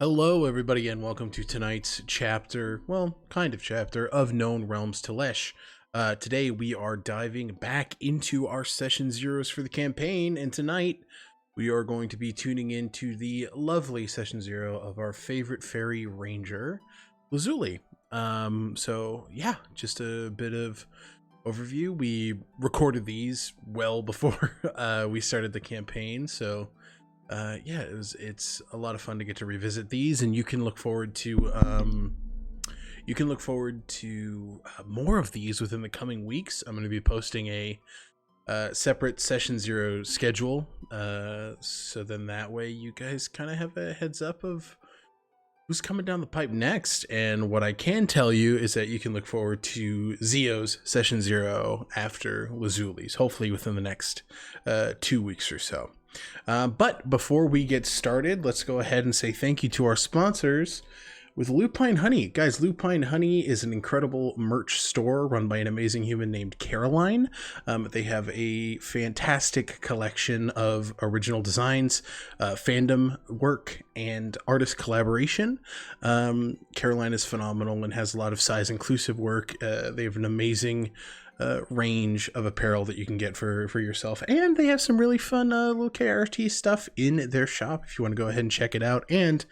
Hello, everybody, and welcome to tonight's chapter, well, kind of chapter, of Known Realms Tolesh. Today, we are diving back into our Session Zeros for the campaign, and tonight, we are going to be tuning into the lovely Session Zero of our favorite fairy ranger, Lazuli. Yeah, just a bit of overview. We recorded these well before we started the campaign, so... yeah, it's a lot of fun to get to revisit these, and you can look forward to more of these within the coming weeks. I'm going to be posting a separate Session Zero schedule, so then that way you guys kind of have a heads up of who's coming down the pipe next. And what I can tell you is that you can look forward to Zio's Session Zero after Lazuli's, hopefully within the next 2 weeks or so. But before we get started, let's go ahead and say thank you to our sponsors with Lupine Honey. Guys, Lupine Honey is an incredible merch store run by an amazing human named Caroline. They have a fantastic collection of original designs, fandom work, and artist collaboration. Caroline is phenomenal and has a lot of size-inclusive work. They have an amazing range of apparel that you can get for yourself, and they have some really fun little KRT stuff in their shop if you want to go ahead and check it out. And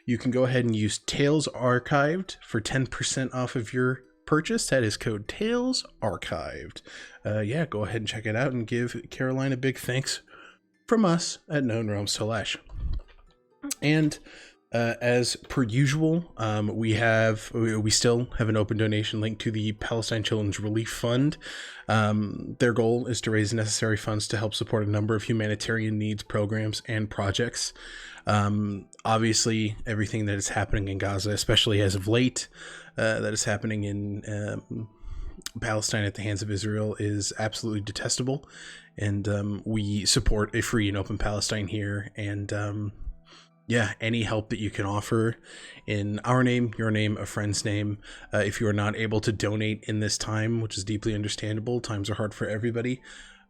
you can go ahead and use Tales Archived for 10% off of your purchase. That is code Tales Archived. Yeah, go ahead and check it out and give Caroline a big thanks from us at Known Realms Tolesh. And as per usual, we still have an open donation link to the Palestine Children's Relief Fund. Their goal is to raise necessary funds to help support a number of humanitarian needs programs and projects. Obviously, everything that is happening in Gaza, especially as of late, that is happening in Palestine at the hands of Israel, is absolutely detestable. And we support a free and open Palestine here. And yeah, any help that you can offer in our name, your name, a friend's name. If you are not able to donate in this time, which is deeply understandable, times are hard for everybody,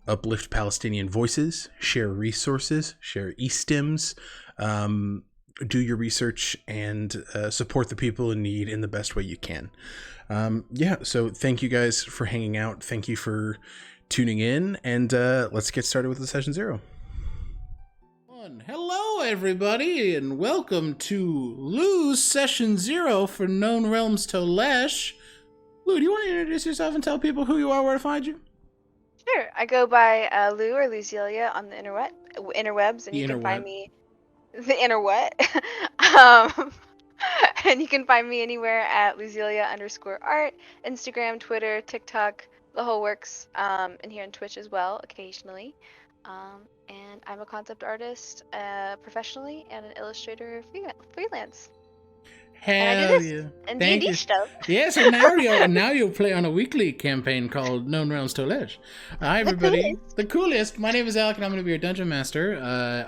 uplift Palestinian voices, share resources, share e-stims, do your research, and support the people in need in the best way you can. Yeah, so thank you guys for hanging out. Thank you for tuning in, and let's get started with the Session Zero. Hello, everybody, and welcome to Lou's Session Zero for Known Realms Tolesh. Lou, do you want to introduce yourself and tell people who you are, where to find you? Sure. I go by Lou or Lucelia on the interwebs, and you can find me the interweb. And you can find me anywhere at Lucelia_art, Instagram, Twitter, TikTok, the whole works, and here on Twitch as well, occasionally. And I'm a concept artist professionally and an illustrator freelance. Hell yeah. And D&D stuff. Yes, and now you'll play on a weekly campaign called Known Realms Tolesh. Hi, everybody. The coolest. My name is Alec, and I'm going to be your dungeon master.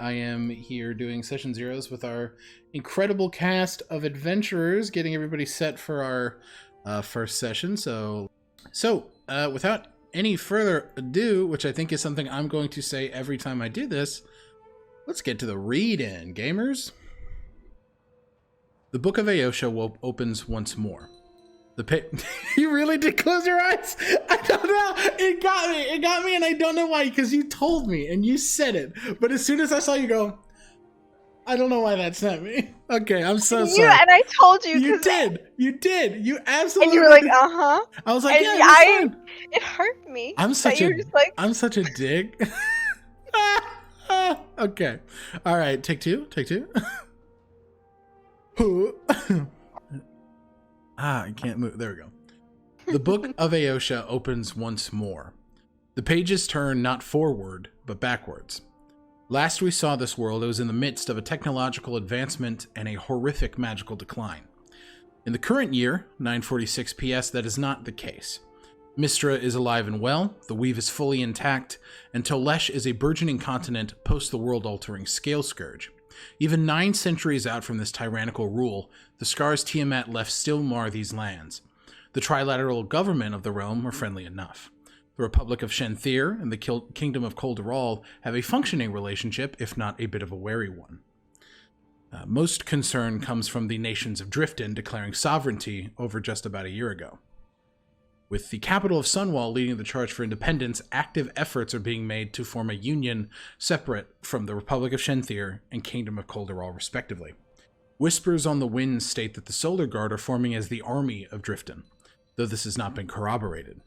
I am here doing Session Zeros with our incredible cast of adventurers, getting everybody set for our first session. So without any further ado, which I think is something I'm going to say every time I do this, let's get to the read-in, gamers. The Book of Aosha opens once more. You really did close your eyes? I don't know. It got me, and I don't know why, because you told me, and you said it. But as soon as I saw you go, I don't know why that sent me. Okay, I'm so sorry. And I told you. You did. You absolutely. And you were like, uh-huh. I was like, and yeah, fine. It hurt me. I'm such a dig. Okay. All right, take two. I can't move. There we go. The Book of Aosha opens once more. The pages turn not forward, but backwards. Last we saw this world, it was in the midst of a technological advancement and a horrific magical decline. In the current year, 946 PS, that is not the case. Mistra is alive and well, the Weave is fully intact, and Tolesh is a burgeoning continent post the world-altering Scale Scourge. Even 9 centuries out from this tyrannical rule, the Scars Tiamat left still mar these lands. The trilateral government of the realm were friendly enough. The Republic of Shenthyr and the Kingdom of Kolderal have a functioning relationship, if not a bit of a wary one. Most concern comes from the nations of Driften declaring sovereignty over just about a year ago. With the capital of Sunwall leading the charge for independence, active efforts are being made to form a union separate from the Republic of Shenthir and Kingdom of Kolderal, respectively. Whispers on the wind state that the Solar Guard are forming as the army of Driften, though this has not been corroborated.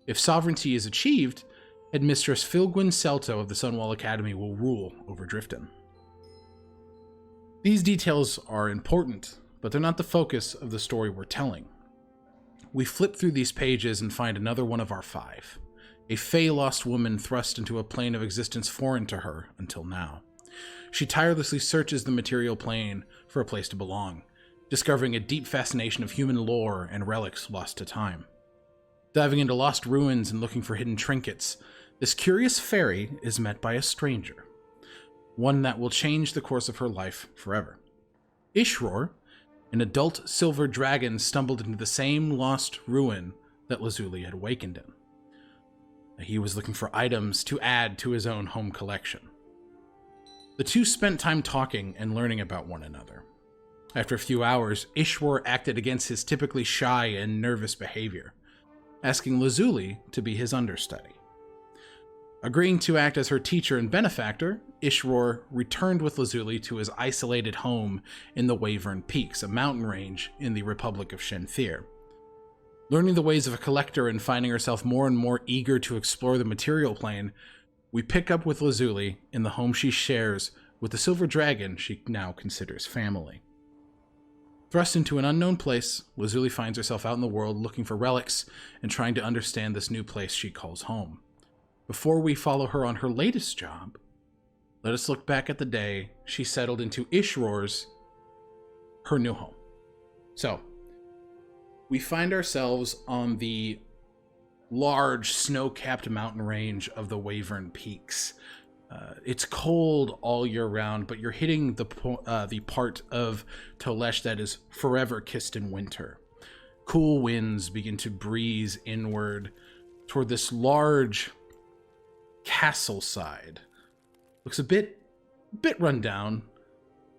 If sovereignty is achieved, Headmistress Philgwyn Celto of the Sunwall Academy will rule over Driften. These details are important, but they're not the focus of the story we're telling. We flip through these pages and find another one of our 5. A Fey-lost woman thrust into a plane of existence foreign to her until now. She tirelessly searches the material plane for a place to belong, discovering a deep fascination of human lore and relics lost to time. Diving into lost ruins and looking for hidden trinkets, this curious fairy is met by a stranger, one that will change the course of her life forever. Ishror, an adult silver dragon, stumbled into the same lost ruin that Lazuli had awakened in. He was looking for items to add to his own home collection. The two spent time talking and learning about one another. After a few hours, Ishror acted against his typically shy and nervous behavior, asking Lazuli to be his understudy. Agreeing to act as her teacher and benefactor, Ishror returned with Lazuli to his isolated home in the Wyvern Peaks, a mountain range in the Republic of Shenthir. Learning the ways of a collector and finding herself more and more eager to explore the material plane, we pick up with Lazuli in the home she shares with the silver dragon she now considers family. Thrust into an unknown place, Lazuli finds herself out in the world looking for relics and trying to understand this new place she calls home. Before we follow her on her latest job, let us look back at the day she settled into Ishror's, her new home. So, we find ourselves on the large snow-capped mountain range of the Wyvern Peaks. It's cold all year round, but you're hitting the part of Tolesh that is forever kissed in winter. Cool winds begin to breeze inward toward this large castle side. Looks a bit run down.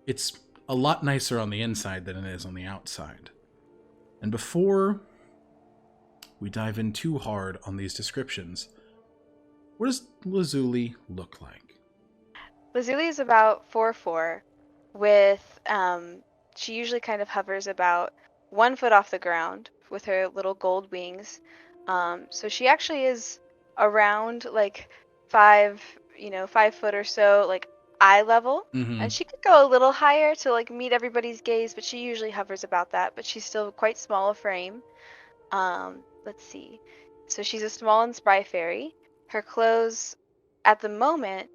It's a lot nicer on the inside than it is on the outside. And before we dive in too hard on these descriptions, what does Lazuli look like? Lazuli is about 4'4", with she usually kind of hovers about 1 foot off the ground with her little gold wings. So she actually is around like 5 foot or so, like eye level. Mm-hmm. And she could go a little higher to like meet everybody's gaze, but she usually hovers about that. But she's still quite small of frame. Let's see. So she's a small and spry fairy. Her clothes at the moment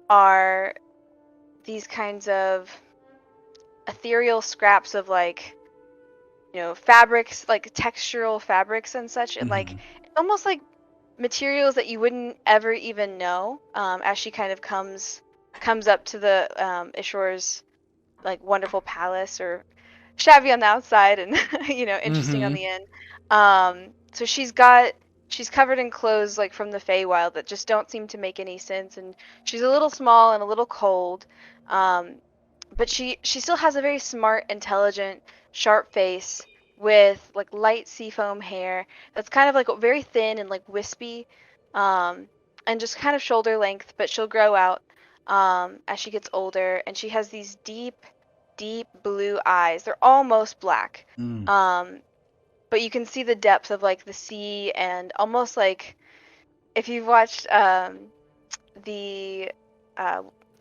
are these kinds of ethereal scraps of like, fabrics, like textural fabrics and such, and like it's almost like materials that you wouldn't ever even know, as she kind of comes up to the Ishror's like wonderful palace, or shabby on the outside and interesting on the end. So she's covered in clothes like from the Feywild that just don't seem to make any sense, and she's a little small and a little cold, but she still has a very smart, intelligent, sharp face with like light seafoam hair that's kind of like very thin and like wispy, and just kind of shoulder length, but she'll grow out as she gets older, and she has these deep blue eyes. They're almost black. But you can see the depth of like the sea, and almost like if you've watched the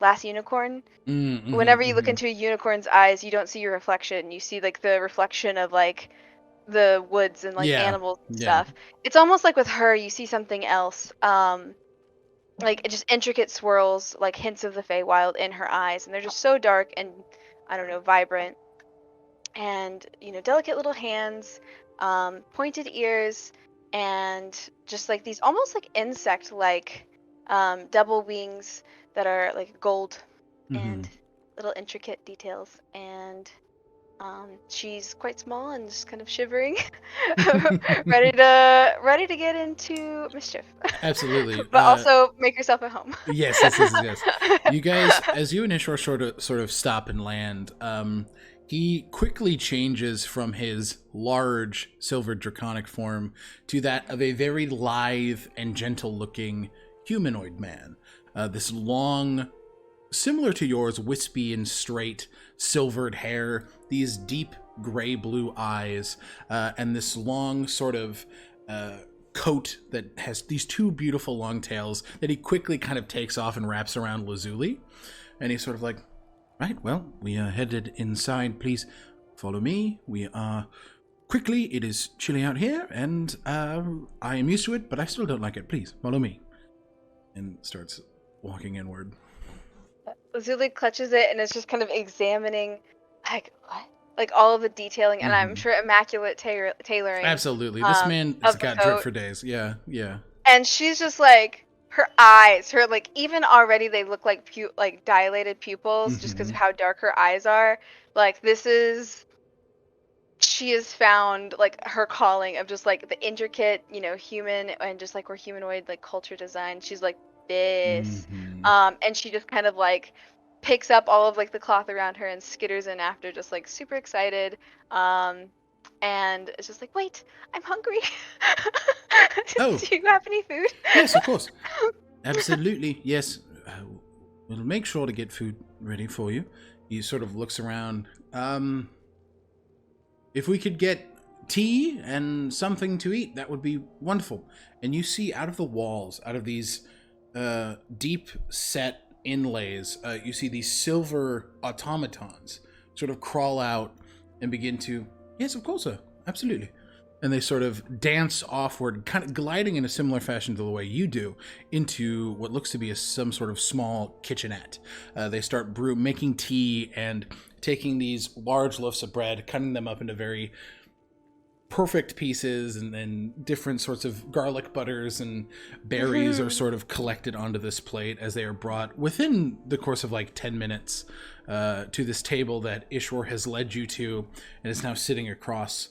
Last Unicorn, whenever you look into a unicorn's eyes, you don't see your reflection. You see like the reflection of like the woods and like animals and stuff. It's almost like with her, you see something else. Like just intricate swirls, like hints of the Feywild in her eyes, and they're just so dark and vibrant. And delicate little hands, pointed ears, and just like these almost like insect-like double wings that are like gold and little intricate details. And She's quite small and just kind of shivering, ready to get into mischief. Absolutely. But also make herself at home. Yes. You guys, as you and Ishor sort of stop and land, he quickly changes from his large silver draconic form to that of a very lithe and gentle-looking humanoid man. This long, similar to yours, wispy and straight, silvered hair, these deep gray-blue eyes, and this long sort of coat that has these two beautiful long tails that he quickly kind of takes off and wraps around Lazuli. And he's sort of like, right, well, we are headed inside. Please follow me. We are... Quickly, it is chilly out here, and I am used to it, but I still don't like it. Please, follow me. And starts walking inward. Lazuli clutches it and is just kind of examining, like, what? Like, all of the detailing, and I'm sure immaculate tailoring. Absolutely. This man has got drip for days. Yeah. And she's just like, her eyes, like, even already they look like dilated pupils just because of how dark her eyes are. Like, she has found, like, her calling of just, like, the intricate, human and just, like, or humanoid, like, culture design. She's like, this. And she just kind of, like, picks up all of, like, the cloth around her and skitters in after, just, like, super excited. And it's just like, wait, I'm hungry. Oh. Do you have any food? Yes, of course. Absolutely, yes. We'll make sure to get food ready for you. He sort of looks around. If we could get tea and something to eat, that would be wonderful. And you see out of the walls, out of these deep set inlays, you see these silver automatons sort of crawl out and begin to, yes, of course, sir, absolutely. And they sort of dance offward, kind of gliding in a similar fashion to the way you do, into what looks to be some sort of small kitchenette. They start making tea and taking these large loaves of bread, cutting them up into very perfect pieces, and then different sorts of garlic butters and berries are sort of collected onto this plate as they are brought within the course of like 10 minutes to this table that Ishor has led you to and is now sitting across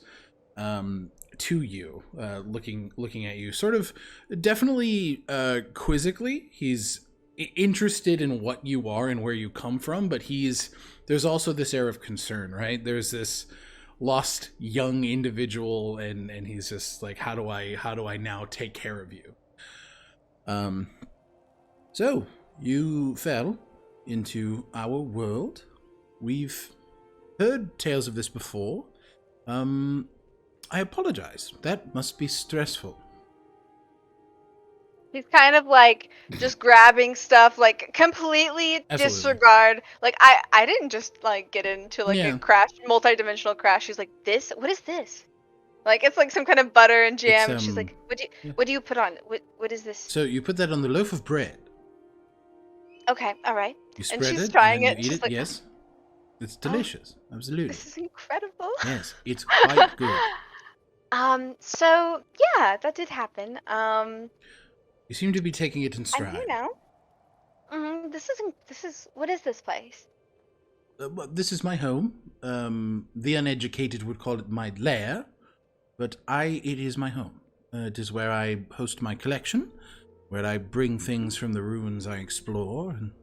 to you, looking at you, sort of definitely quizzically. He's interested in what you are and where you come from, but there's also this air of concern, right? There's this lost young individual, and he's just like, how do I now take care of you? So you fell into our world. We've heard tales of this before. I apologize. That must be stressful. He's kind of like just grabbing stuff, like completely disregard. Like, I didn't just like get into like a crash, multi-dimensional crash. She's like, this? What is this? Like, it's like some kind of butter and jam. And she's like, what do you put on? What is this? So you put that on the loaf of bread. Okay, all right. You spread and she's it, trying and then it. you eat it. Like, yes, it's delicious. Absolutely. This is incredible. Yes, it's quite good. So yeah, that did happen. You seem to be taking it in stride. I'm here now. What is this place? Well, this is my home. The uneducated would call it my lair, but it is my home. It is where I host my collection, where I bring things from the ruins I explore and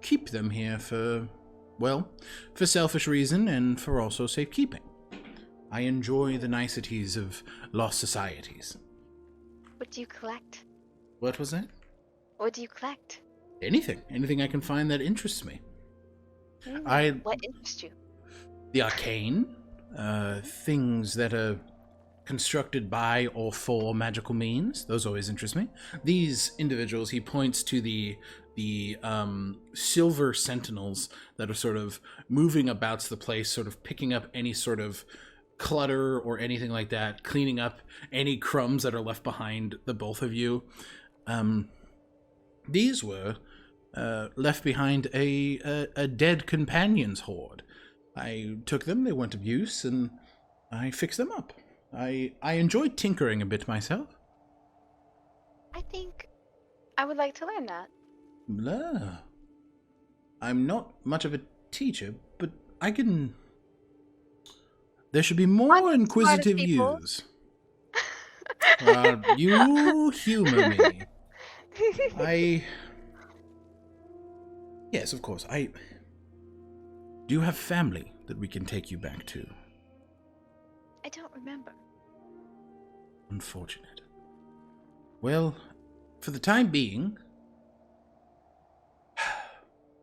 keep them here for selfish reason and for also safekeeping. I enjoy the niceties of lost societies. What do you collect? What was that? What do you collect? Anything I can find that interests me. What interests you? The arcane, things that are constructed by or for magical means. Those always interest me. These individuals, he points to the silver sentinels that are sort of moving about the place, sort of picking up any sort of clutter or anything like that, cleaning up any crumbs that are left behind the both of you. These were left behind a dead companion's hoard. I took them, they weren't of use, and I fixed them up. I enjoyed tinkering a bit myself. I think I would like to learn that. I'm not much of a teacher, but I can There should be more Not the smartest inquisitive people. youths. You humor me. Yes, of course. Do you have family that we can take you back to? I don't remember. Unfortunate. Well, for the time being,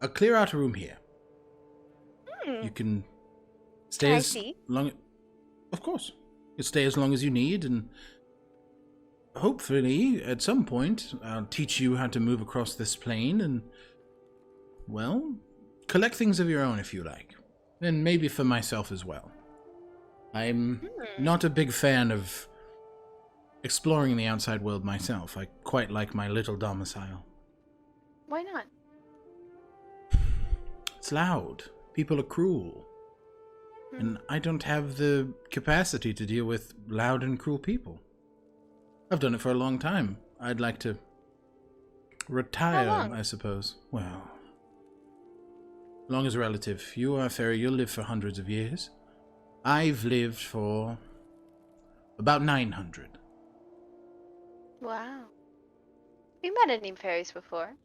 I'll clear out a room here. You can stay Can I as see? long. Of course, you stay as long as you need, and hopefully, at some point, I'll teach you how to move across this plane, and well, collect things of your own if you like, and maybe for myself as well. I'm not a big fan of exploring the outside world myself. I quite like my little domicile. Why not? It's loud. People are cruel. And I don't have the capacity to deal with loud and cruel people. I've done it for a long time. I'd like to retire, How long? I suppose. Well, long as relative. You are a fairy, you'll live for hundreds of years. I've lived for about 900. Wow. We met any fairies before.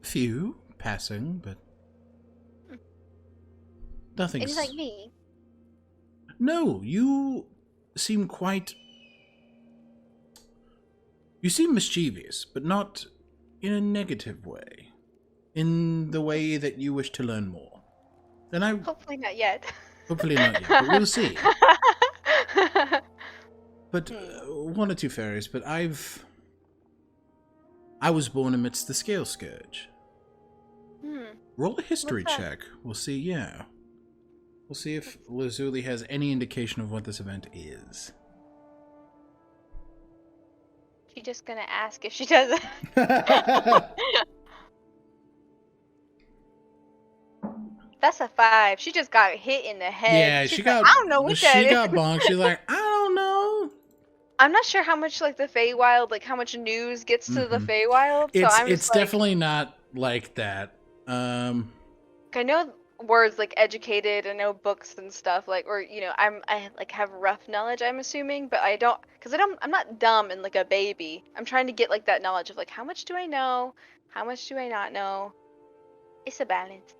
Few, passing, but nothing. It's like me. No, you seem quite... You seem mischievous, but not in a negative way. In the way that you wish to learn more. And I... Hopefully not yet. Hopefully not yet, but we'll see. But one or two fairies, but I was born amidst the Scale Scourge. Roll a history check. We'll see, yeah. We'll see if Lazuli has any indication of what this event is. She's just gonna ask if she doesn't. That's a 5. She just got hit in the head. Yeah, She's she like, got... I don't know what that She is. got bonked. She's like, I don't know. I'm not sure how much like the Feywild, like how much news gets to the Feywild. So I'm It's just like, definitely not like that. I know words like educated, I know books and stuff like, or you know, I like have rough knowledge. I'm assuming, but I don't, because I'm not dumb and like a baby. I'm trying to get like that knowledge of like how much do I know, how much do I not know. It's a balance.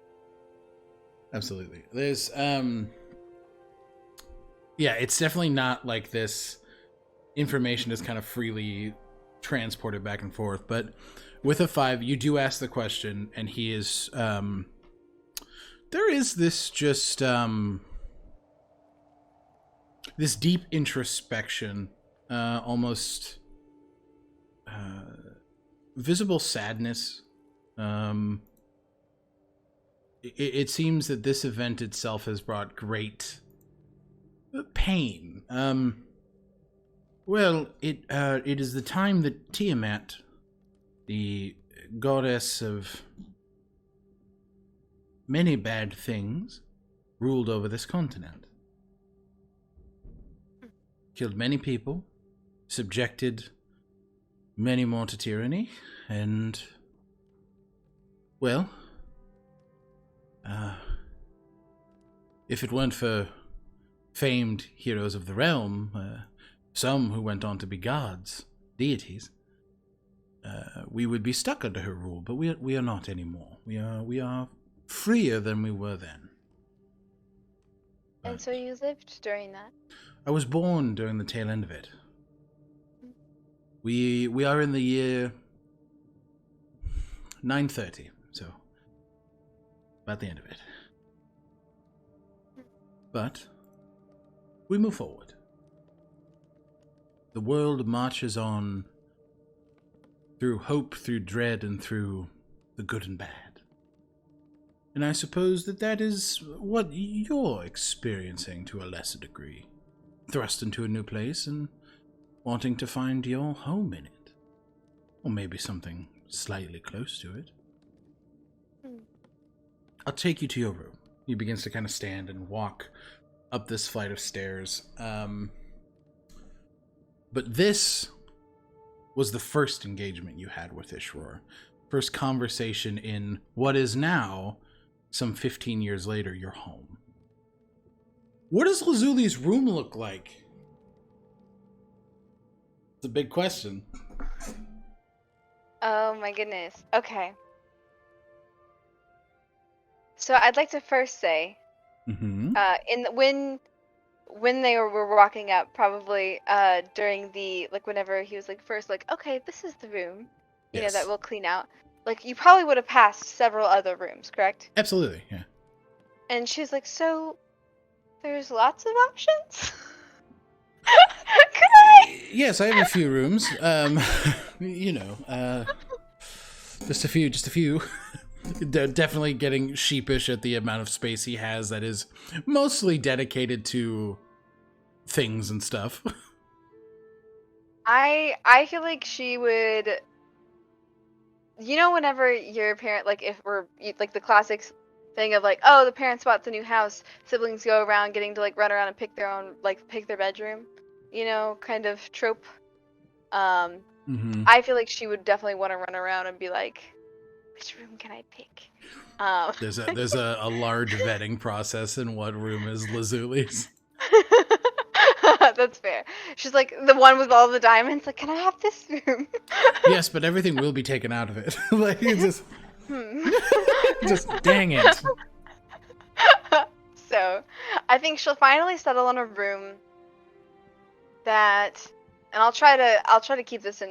Absolutely. There's yeah, it's definitely not like this information is kind of freely transported back and forth, but with a 5 you do ask the question, and he is there is this just this deep introspection, almost visible sadness. It seems that this event itself has brought great pain. Well, it is the time that Tiamat, the goddess of many bad things, ruled over this continent. Killed many people, subjected many more to tyranny, and, well, if it weren't for famed heroes of the realm, some who went on to be gods, deities, we would be stuck under her rule, but we are not anymore. We are freer than we were then. And so you lived during that? I was born during the tail end of it. We are in the year 930, so about the end of it. But we move forward. The world marches on through hope, through dread, and through the good and bad. And I suppose that is what you're experiencing to a lesser degree. Thrust into a new place and wanting to find your home in it. Or maybe something slightly close to it. I'll take you to your room. He begins to kind of stand and walk up this flight of stairs. But this was the first engagement you had with Ishroar. First conversation in what is now, some 15 years later, your home. What does Lazuli's room look like? It's a big question. Oh my goodness. Okay. So I'd like to first say, Mm-hmm. when they were walking up, probably during the like whenever he was like first like, okay, this is the room, you know, that Yes. we'll clean out. Like you probably would have passed several other rooms, correct? Absolutely, yeah. And she's like, so there's lots of options. Could I? Yes, I have a few rooms. You know, just a few. Definitely getting sheepish at the amount of space he has that is mostly dedicated to things and stuff. I feel like she would. You know, whenever your parent, like, if we're like the classic thing of like, oh, the parents bought the new house, siblings go around getting to like run around and pick their own, like, pick their bedroom, you know, kind of trope. Mm-hmm. I feel like she would definitely want to run around and be like, which room can I pick? There's a large vetting process in what room is Lazuli's. That's fair. She's like the one with all the diamonds. Like, can I have this room? Yes, but everything will be taken out of it. Like you just dang it. So, I think she'll finally settle on a room that, and I'll try to keep this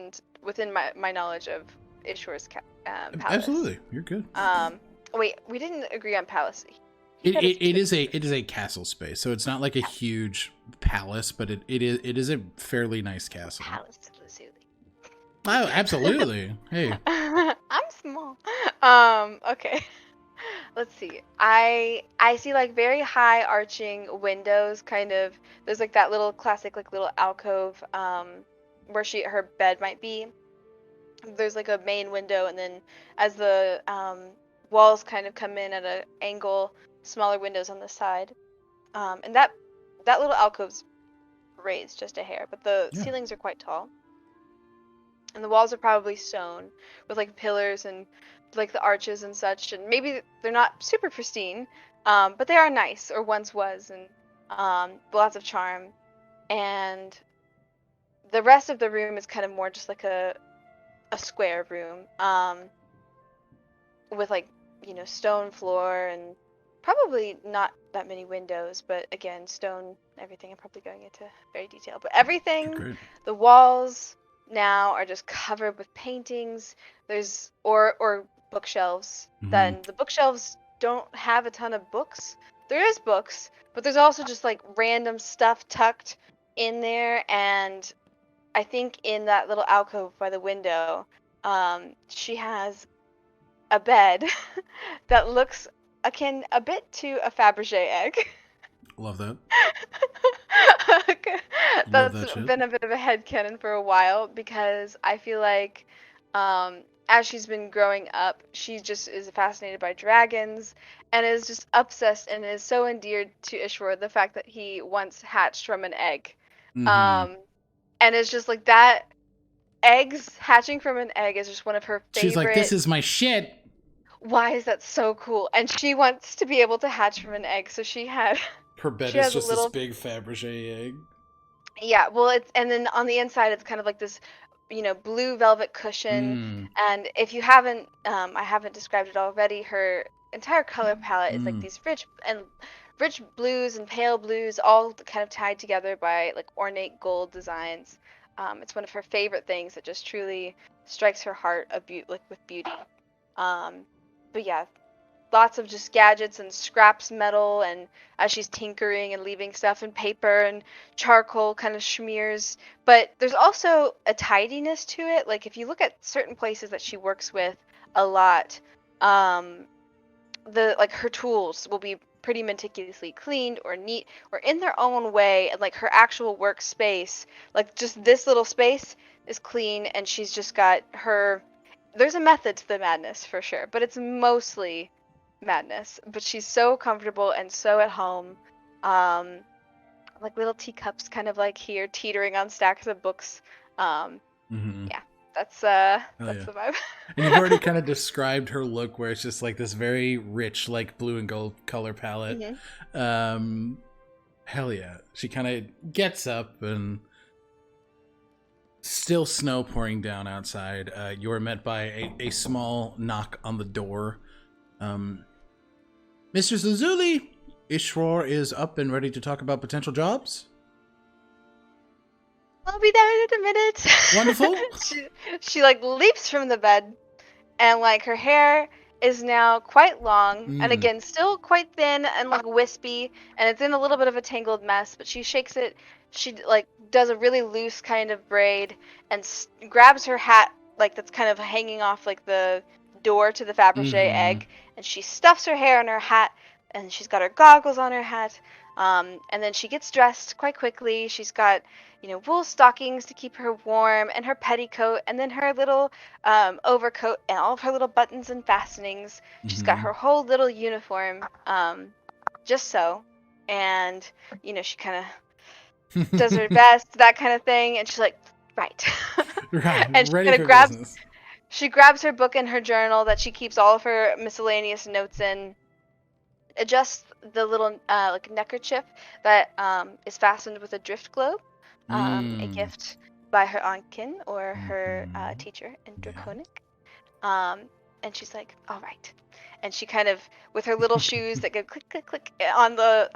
within my knowledge of Ishwar's palace. Absolutely, you're good. Wait, we didn't agree on palace. It is a castle space, so it's not like a huge palace, but it is a fairly nice castle. Palace of Lazuli. Oh, absolutely. Hey, I'm small. Okay. Let's see. I see like very high arching windows, kind of. There's like that little classic like little alcove where her bed might be. There's like a main window, and then as the walls kind of come in at an angle, smaller windows on the side. And that little alcove's raised just a hair, but the ceilings are quite tall. And the walls are probably stone with like pillars and like the arches and such, and maybe they're not super pristine, but they are nice, or once was, and lots of charm. And the rest of the room is kind of more just like a square room, with like, you know, stone floor and probably not that many windows, but again, stone, everything. I'm probably going into very detail, but everything, the walls now are just covered with paintings. There's or bookshelves. Mm-hmm. Then the bookshelves don't have a ton of books. There is books, but there's also just like random stuff tucked in there. And I think in that little alcove by the window, she has a bed that looks akin a bit to a Fabergé egg. Love that. That's been a bit of a headcanon for a while, because I feel like as she's been growing up, she just is fascinated by dragons and is just obsessed and is so endeared to Ishwar, the fact that he once hatched from an egg. Mm-hmm. And it's just like that, eggs hatching from an egg is just one of her favorite. She's like, this is my shit. Why is that so cool? And she wants to be able to hatch from an egg, so she had her bed is just this big Fabergé egg. Yeah, well, and then on the inside it's kind of like this, you know, blue velvet cushion. And if you haven't, I haven't described it already, her entire color palette is like these rich blues and pale blues, all kind of tied together by like ornate gold designs. It's one of her favorite things that just truly strikes her heart with beauty. But yeah, lots of just gadgets and scraps metal, and as she's tinkering and leaving stuff in paper and charcoal kind of smears. But there's also a tidiness to it. Like if you look at certain places that she works with a lot, her tools will be pretty meticulously cleaned or neat or in their own way, and like her actual workspace, like just this little space is clean, and she's just got there's a method to the madness for sure, but it's mostly madness. But she's so comfortable and so at home, like little teacups kind of like here teetering on stacks of books. Yeah, that's the vibe. And you've already kind of described her look, where it's just like this very rich, like blue and gold color palette. Hell yeah. She kind of gets up and still snow pouring down outside. You are met by a small knock on the door. Mr. Lazuli, Ishwar is up and ready to talk about potential jobs. I'll be there in a minute. Wonderful. she like leaps from the bed, and like her hair is now quite long, and again still quite thin and like wispy, and it's in a little bit of a tangled mess. But she shakes it. She like does a really loose kind of braid and grabs her hat like that's kind of hanging off like the door to the Fabergé egg, and she stuffs her hair in her hat, and she's got her goggles on her hat. And then she gets dressed quite quickly. She's got, wool stockings to keep her warm, and her petticoat, and then her little overcoat, and all of her little buttons and fastenings. She's got her whole little uniform, just so. And, she kind of does her best, that kind of thing. And she's like, right. Right. And she ready kind for of grabs, business. she grabs her book and her journal that she keeps all of her miscellaneous notes in, adjusts the little like neckerchief that is fastened with a drift globe, a gift by her auntkin or her teacher in Draconic. And she's like, all right. And she kind of, with her little shoes that go click, click, click on the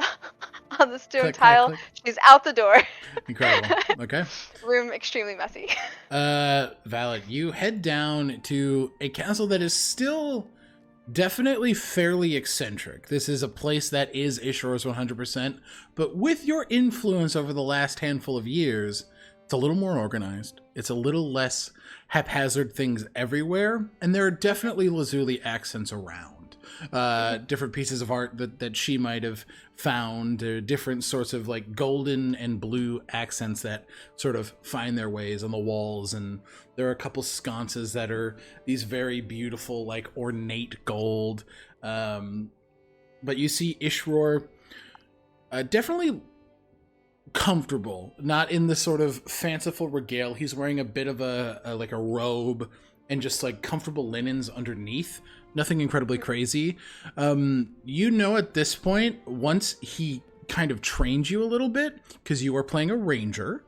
on the stone Click, tile, click, click. she's out the door. Incredible. Okay. Room extremely messy. Valid. You head down to a castle that is still definitely fairly eccentric. This is a place that is Ishor's 100%, but with your influence over the last handful of years, it's a little more organized. It's a little less haphazard things everywhere, and there are definitely Lazuli accents around. Different pieces of art that she might have found, different sorts of like golden and blue accents that sort of find their ways on the walls, and there are a couple sconces that are these very beautiful, like ornate gold. But you see Ishwar definitely comfortable, not in the sort of fanciful regale. He's wearing a bit of a robe and just like comfortable linens underneath. Nothing incredibly crazy. At this point, once he kind of trained you a little bit, because you are playing a ranger,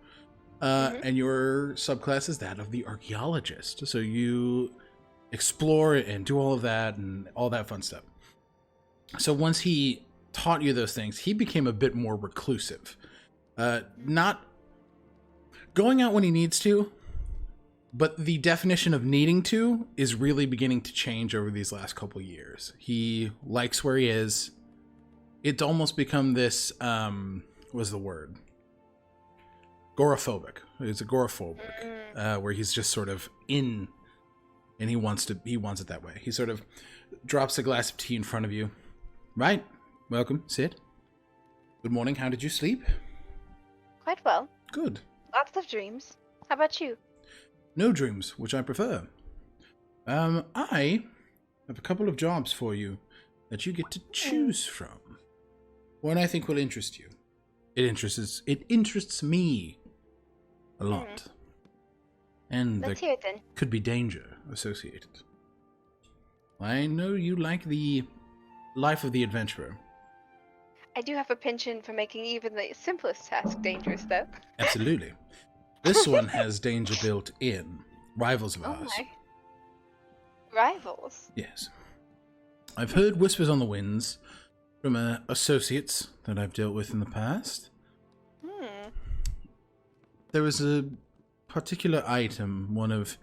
and your subclass is that of the archaeologist. So you explore and do all of that and all that fun stuff. So once he taught you those things, he became a bit more reclusive. Not going out when he needs to, but the definition of needing to is really beginning to change over these last couple years. He likes where he is. It's almost become this, what's the word? Agoraphobic. It's agoraphobic, where he's just sort of in, and he wants it that way. He sort of drops a glass of tea in front of you. Right. Welcome. Sit. Good morning. How did you sleep? Quite well. Good. Lots of dreams. How about you? No dreams, which I prefer. I have a couple of jobs for you that you get to choose from. One I think will interest you. It interests me a lot. And Let's hear it then. Could be danger associated. I know you like the life of the adventurer. I do have a penchant for making even the simplest task dangerous, though. Absolutely. This one has danger built in. Rivals of ours. My. Rivals? Yes. I've heard whispers on the winds from associates that I've dealt with in the past. There was a particular item, one of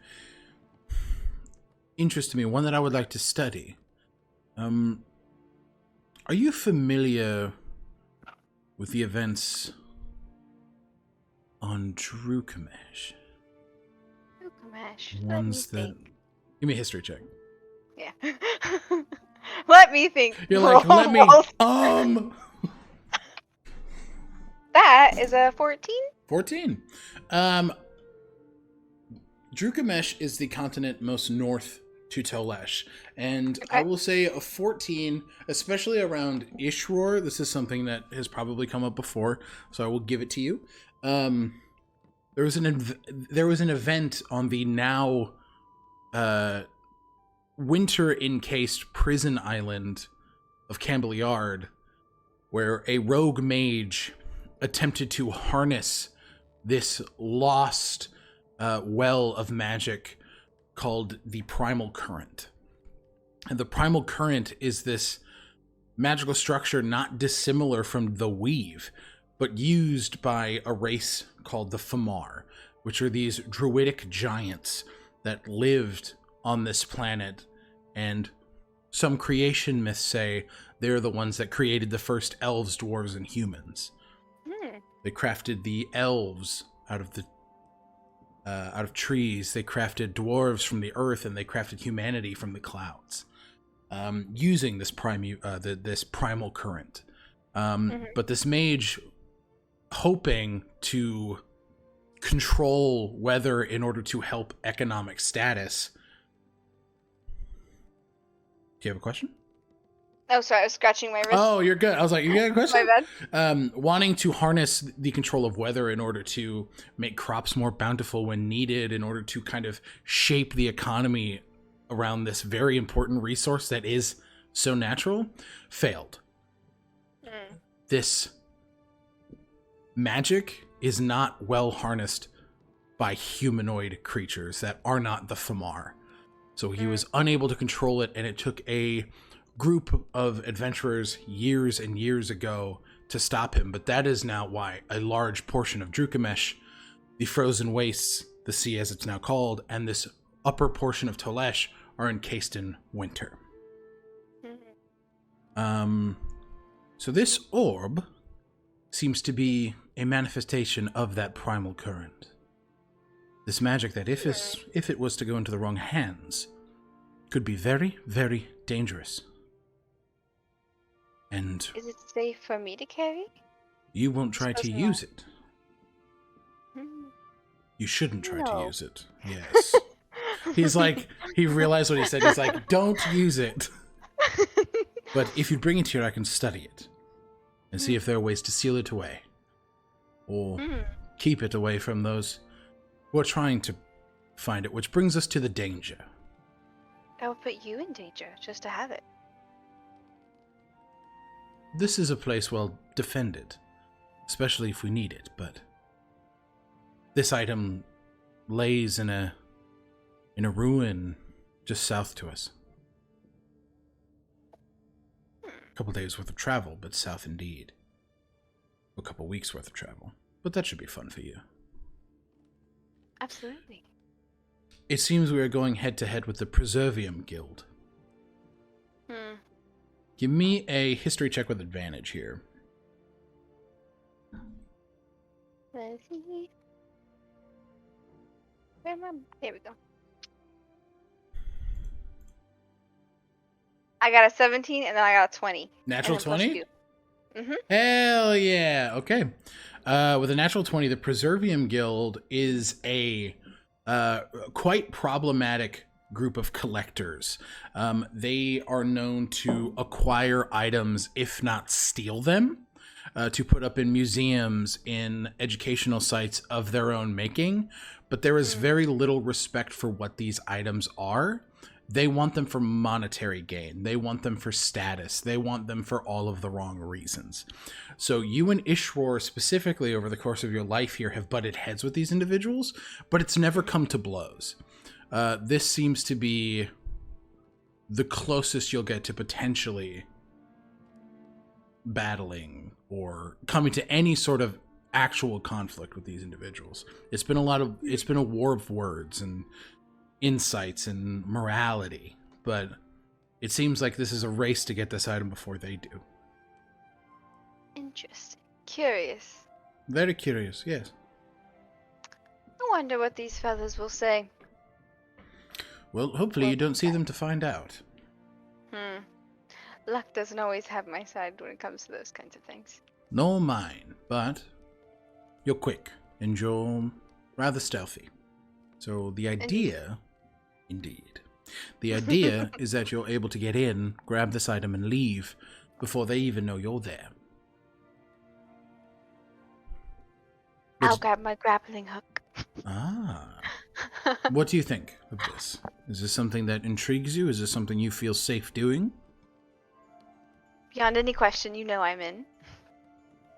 interest to me, one that I would like to study. Are you familiar with the events on Drukamesh? Drukamesh. Ones that... Give me a history check. Yeah. Let me think. You're like, let me... That is a 14? 14. Drukamesh is the continent most north to Tolesh, and okay. I will say a 14, especially around Ishwar. This is something that has probably come up before, so I will give it to you. There was an event on the now winter encased prison island of Campbell Yard, where a rogue mage attempted to harness this lost well of magic called the Primal Current. And the Primal Current is this magical structure not dissimilar from the Weave, but used by a race called the Famar, which are these druidic giants that lived on this planet, and some creation myths say they're the ones that created the first elves, dwarves, and humans. They crafted the elves out of trees. They crafted dwarves from the earth, and they crafted humanity from the clouds, using this primal current. But this mage, hoping to control weather in order to help economic status. Do you have a question? Oh, sorry, I was scratching my wrist. Oh, you're good. I was like, you got a question? My bad. Wanting to harness the control of weather in order to make crops more bountiful when needed, in order to kind of shape the economy around this very important resource that is so natural, failed. This magic is not well harnessed by humanoid creatures that are not the Famar. So he was unable to control it, and it took a group of adventurers years and years ago to stop him. But that is now why a large portion of Drukamesh, the frozen wastes, the sea as it's now called, and this upper portion of Tolesh are encased in winter. So this orb seems to be a manifestation of that primal current. This magic that, if it was to go into the wrong hands, could be very, very dangerous. And is it safe for me to carry? You won't try to use it. You shouldn't try to No. use it. Yes. He's like, he realized what he said. He's like, don't use it. But if you bring it here, I can study it and see if there are ways to seal it away. Or keep it away from those who are trying to find it, which brings us to the danger. I will put you in danger just to have it. This is a place well defended, especially if we need it, but this item lays in a ruin just south to us. A couple days worth of travel, but south indeed. A couple weeks worth of travel, but that should be fun for you. Absolutely. It seems we are going head to head with the Preservium Guild. Give me a history check with advantage here. Let's see. Where am I? There we go. I got a 17 and then I got a 20. Natural 20? Mm-hmm. Hell yeah. Okay. With a natural 20, the Preservium Guild is a quite problematic group of collectors. They are known to acquire items, if not steal them, to put up in museums, in educational sites of their own making. But there is very little respect for what these items are. They want them for monetary gain. They want them for status. They want them for all of the wrong reasons. So you and Ishwar specifically over the course of your life here have butted heads with these individuals, but it's never come to blows. This seems to be the closest you'll get to potentially battling or coming to any sort of actual conflict with these individuals. It's been a war of words and insights and morality, but it seems like this is a race to get this item before they do. Interesting. Curious. Very curious, yes. I wonder what these fellas will say. Well, hopefully you don't see them to find out. Luck doesn't always have my side when it comes to those kinds of things. Nor mine, but you're quick and you're rather stealthy. So the idea, indeed, the idea is that you're able to get in, grab this item, and leave before they even know you're there. I'll grab my grappling hook. Ah. What do you think of this? Is this something that intrigues you? Is this something you feel safe doing? Beyond any question, you know I'm in.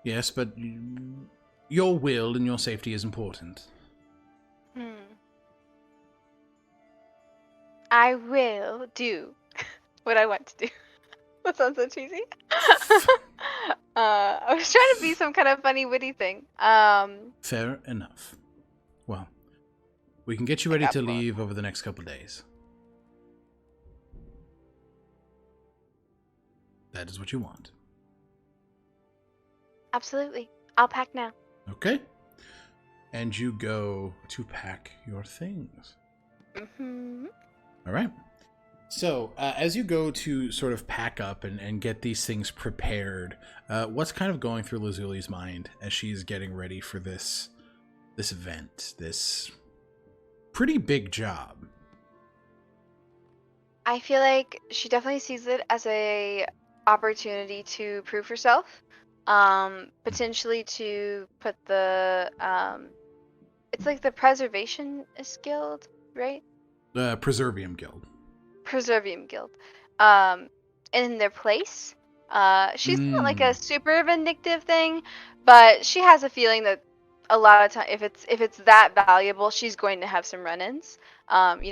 Yes, but your will and your safety is important. I will do what I want to do. That sounds so cheesy. I was trying to be some kind of funny, witty thing. Fair enough. Well, we can get you I ready got to one. leave over the next couple of days. That is what you want. Absolutely. I'll pack now. Okay. And you go to pack your things. Mm-hmm. All right. So, as you go to sort of pack up and get these things prepared, what's kind of going through Lazuli's mind as she's getting ready for this event, this pretty big job? I feel like she definitely sees it as a opportunity to prove herself. Potentially to put the it's like the Preservationist Guild, right? Preservium Guild. Preservium Guild. In their place. She's not like a Mm. super vindictive thing, but she has a feeling that a lot of time, if it's that valuable, she's going to have some run-ins.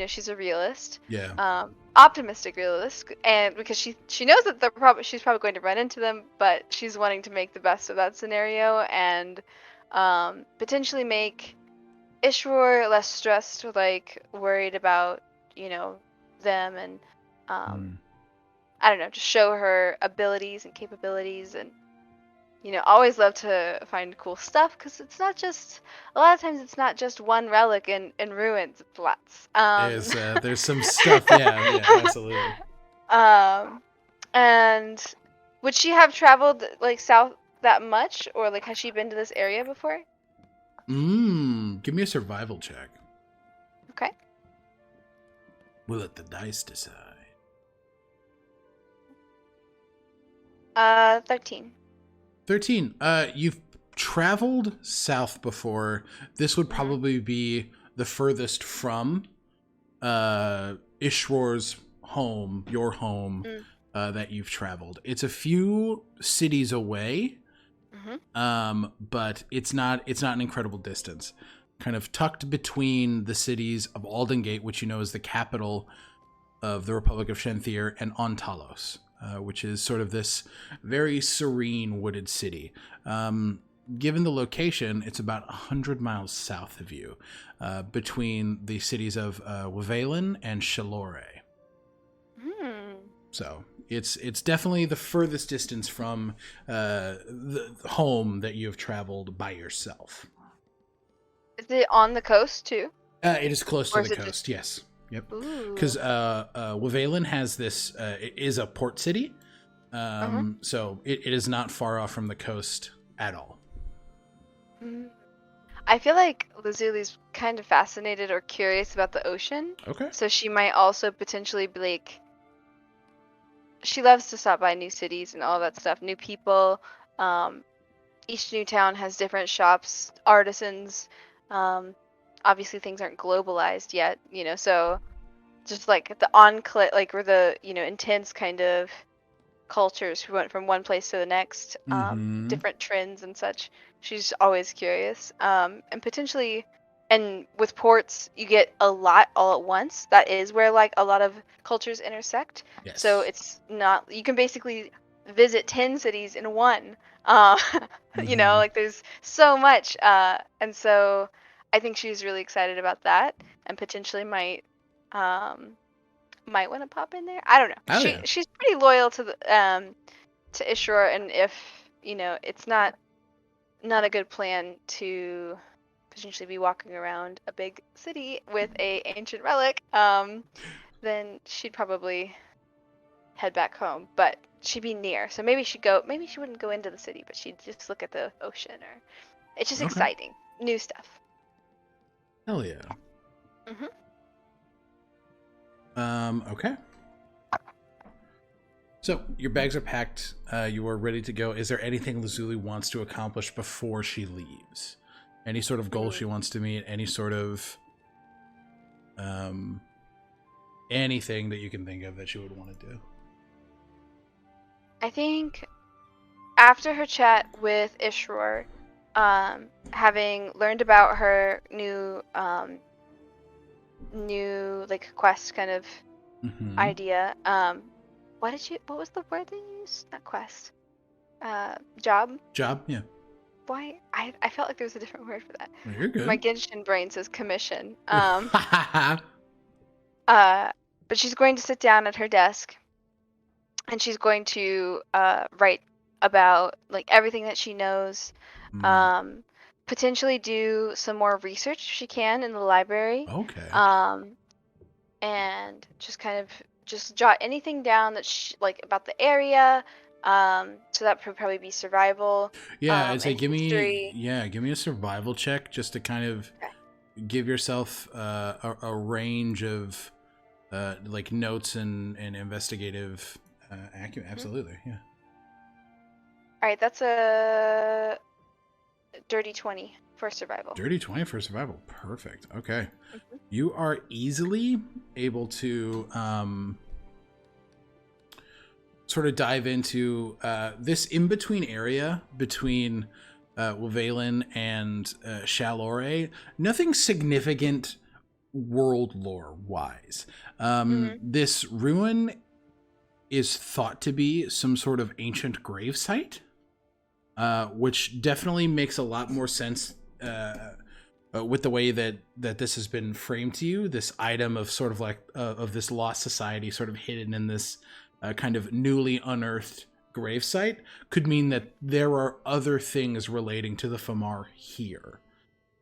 She's a realist. Yeah. Optimistic realist, and because she knows that she's probably going to run into them, but she's wanting to make the best of that scenario and potentially make Ishwar less stressed, like worried about them, and Mm. I don't know, just show her abilities and capabilities, and always love to find cool stuff because it's not just a lot of times it's not just one relic in ruins, it's lots. There's some stuff. Yeah, absolutely. And would she have traveled like south that much, or like has she been to this area before? Give me a survival check. Okay. We'll let the dice decide. 13. 13. You've traveled south before. This would probably be the furthest from Ishwar's home, your home, that you've traveled. It's a few cities away, but it's not an incredible distance. Kind of tucked between the cities of Aldengate, which you know is the capital of the Republic of Shenthier, and Ontalos, which is sort of this very serene wooded city. Given the location, it's about 100 miles south of you, between the cities of Wavelin and Shalore. So it's definitely the furthest distance from the home that you have traveled by yourself. Is it on the coast too? It is close to Or the is it coast, just... yes. Yep. Ooh. Because Wavelin has this, it is a port city, so it is not far off from the coast at all. I feel like Lazuli's kind of fascinated or curious about the ocean. Okay. So she might also potentially be like, she loves to stop by new cities and all that stuff, new people. Each new town has different shops, artisans. Obviously things aren't globalized yet, so just like the enclave, like where the, intense kind of cultures who went from one place to the next, different trends and such. She's always curious. And potentially, and with ports, you get a lot all at once. That is where like a lot of cultures intersect. Yes. So it's not, you can basically visit 10 cities in one. Like there's so much. And so I think she's really excited about that, and potentially might want to pop in there. I don't know. Oh, yeah. She's pretty loyal to the to Ishur, and if it's not a good plan to potentially be walking around a big city with a ancient relic, then she'd probably head back home. But she'd be near, so maybe she wouldn't go into the city, but she'd just look at the ocean, or it's just exciting, new stuff. Hell yeah. Okay. So your bags are packed. You are ready to go. Is there anything Lazuli wants to accomplish before she leaves? Any sort of goal she wants to meet? Any sort of anything that you can think of that she would want to do? I think after her chat with Ishror, having learned about her new like quest kind of idea, what was the word they used? Not quest. Job? Yeah. Why? I felt like there was a different word for that. Well, you're good. My Genshin brain says commission. But she's going to sit down at her desk and she's going to write about like everything that she knows. Potentially do some more research if she can in the library. Okay. And just kind of just jot anything down that she like about the area. So that would probably be survival. Yeah, I'd say give history. me a survival check just to kind of give yourself a range of like notes and investigative acumen. Absolutely, yeah. All right, that's a dirty 20 for survival. Dirty 20 for survival. Perfect. Okay. You are easily able to sort of dive into this in-between area between Wavalen and Shalore. Nothing significant world lore-wise. This ruin is thought to be some sort of ancient gravesite, which definitely makes a lot more sense with the way that this has been framed to you. This item of sort of like of this lost society sort of hidden in this kind of newly unearthed gravesite could mean that there are other things relating to the Famar here.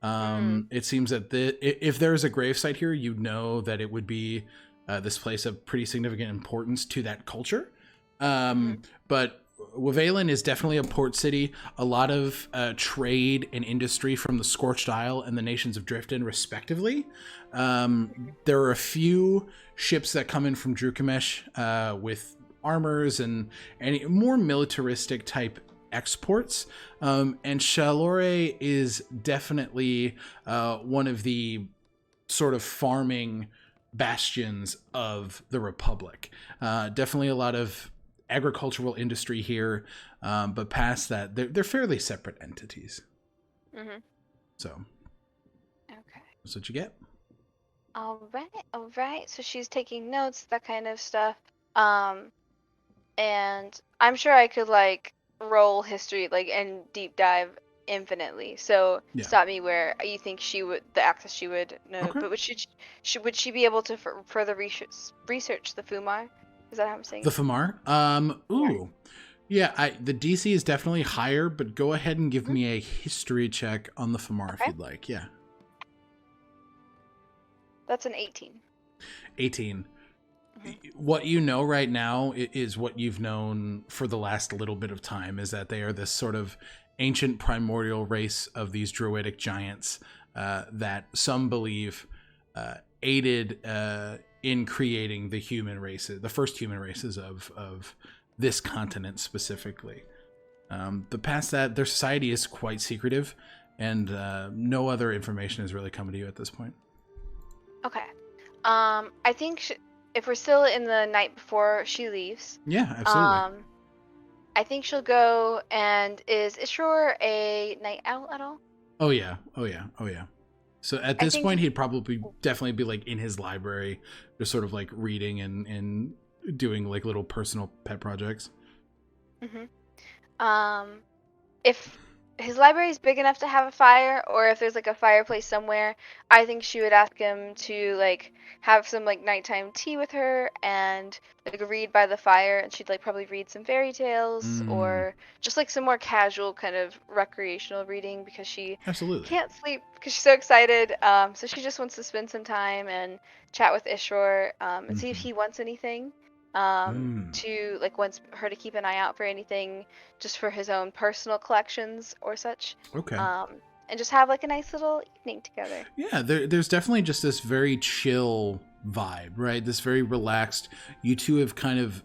It seems that if there is a gravesite here, you know that it would be this place of pretty significant importance to that culture. But Wavalen is definitely a port city. A lot of trade and industry from the Scorched Isle and the nations of Driftin, respectively. There are a few ships that come in from Drukamesh with armors and any more militaristic type exports. And Shalore is definitely one of the sort of farming bastions of the Republic. Definitely a lot of agricultural industry here, but past that, they're fairly separate entities. So, okay, that's what you get. all right. So she's taking notes, that kind of stuff. And I'm sure I could like roll history like and deep dive infinitely. So stop me where you think she would the access she would know. Okay. But would she be able to further research the Fumar? Is that how I'm saying? The Famar? Yeah, the DC is definitely higher, but go ahead and give me a history check on the Famar if you'd like. Yeah. That's an 18. 18. What you know right now is what you've known for the last little bit of time, is that they are this sort of ancient primordial race of these druidic giants that some believe aided in creating the human races, the first human races of this continent specifically. But past that, their society is quite secretive, and no other information is really coming to you at this point. Okay. I think if we're still in the night before she leaves. Yeah, absolutely. I think she'll go and is Ishror a night owl at all? Oh yeah. So at this point, he'd probably definitely be like in his library, just sort of like reading and doing like little personal pet projects. If his library is big enough to have a fire, or if there's like a fireplace somewhere, I think she would ask him to like have some like nighttime tea with her and like read by the fire, and she'd like probably read some fairy tales or just like some more casual kind of recreational reading because she can't sleep because she's so excited. So she just wants to spend some time and chat with Ishror and see if he wants anything. To like wants her to keep an eye out for anything just for his own personal collections or such. Okay. And just have like a nice little evening together. Yeah, there's definitely just this very chill vibe, right? This very relaxed. You two have kind of,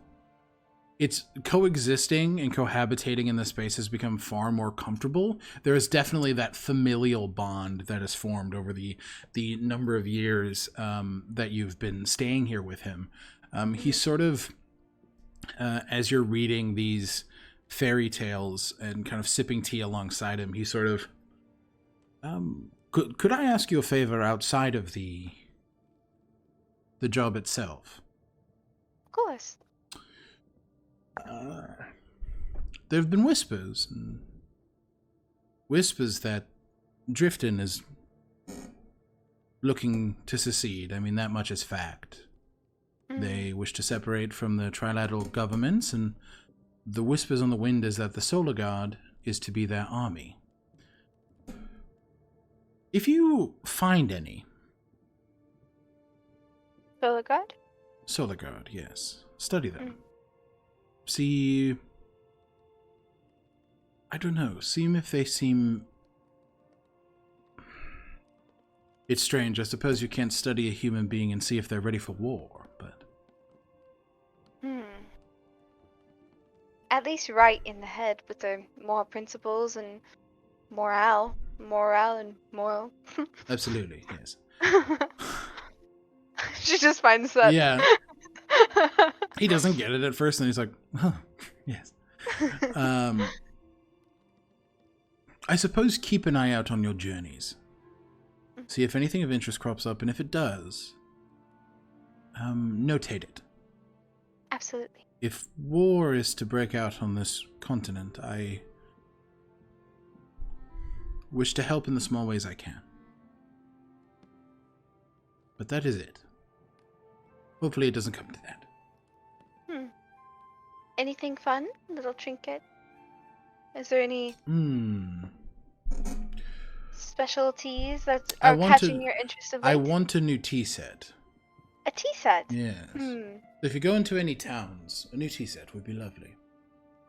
it's coexisting and cohabitating in the space has become far more comfortable. There is definitely that familial bond that has formed over the number of years that you've been staying here with him. He's sort of, as you're reading these fairy tales and kind of sipping tea alongside him, he sort of, could I ask you a favor outside of the job itself? Of course. There have been whispers that Drifton is looking to secede. I mean, that much is fact. They wish to separate from the trilateral governments, and the whispers on the wind is that the Solar Guard is to be their army. If you find any... Solar Guard? Solar Guard, yes. Study them. See... I don't know. See if they seem... It's strange. I suppose you can't study a human being and see if they're ready for war, but... At least right in the head with the moral principles and moral and moral. Absolutely, yes. She just finds that. Yeah. He doesn't get it at first, and he's like, huh, yes. I suppose keep an eye out on your journeys. See if anything of interest crops up, and if it does, notate it. Absolutely. If war is to break out on this continent, I wish to help in the small ways I can. But that is it. Hopefully it doesn't come to that. Anything fun? Little trinket? Is there any specialties that are catching your interest of late? I want a new tea set. A tea set? Yes. If you go into any towns, a new tea set would be lovely.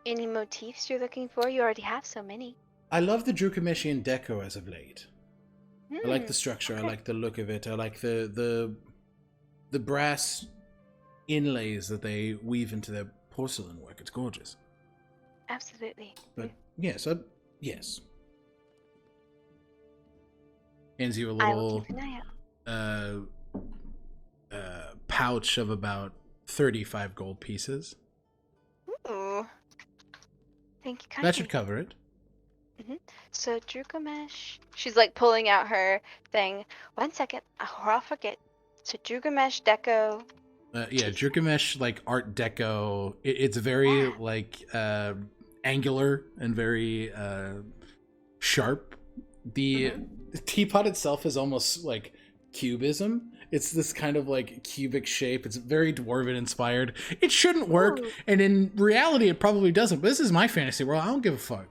Any motifs you're looking for? You already have so many. I love the Drukamishian deco as of late. I like the structure. Okay. I like the look of it. I like the brass inlays that they weave into their porcelain work. It's gorgeous. Absolutely. But yes, yes. Hands you a little pouch of about 35 gold pieces. Ooh. Thank you kindly. That should cover it. So Drugamesh, she's like pulling out her thing. 1 second, I'll forget. So Drugamesh deco. Yeah, Drugamesh like Art Deco. It's very like angular and very sharp. The teapot itself is almost like cubism. It's this kind of like cubic shape. It's very dwarven inspired. It shouldn't work, and in reality, it probably doesn't. But this is my fantasy world. I don't give a fuck.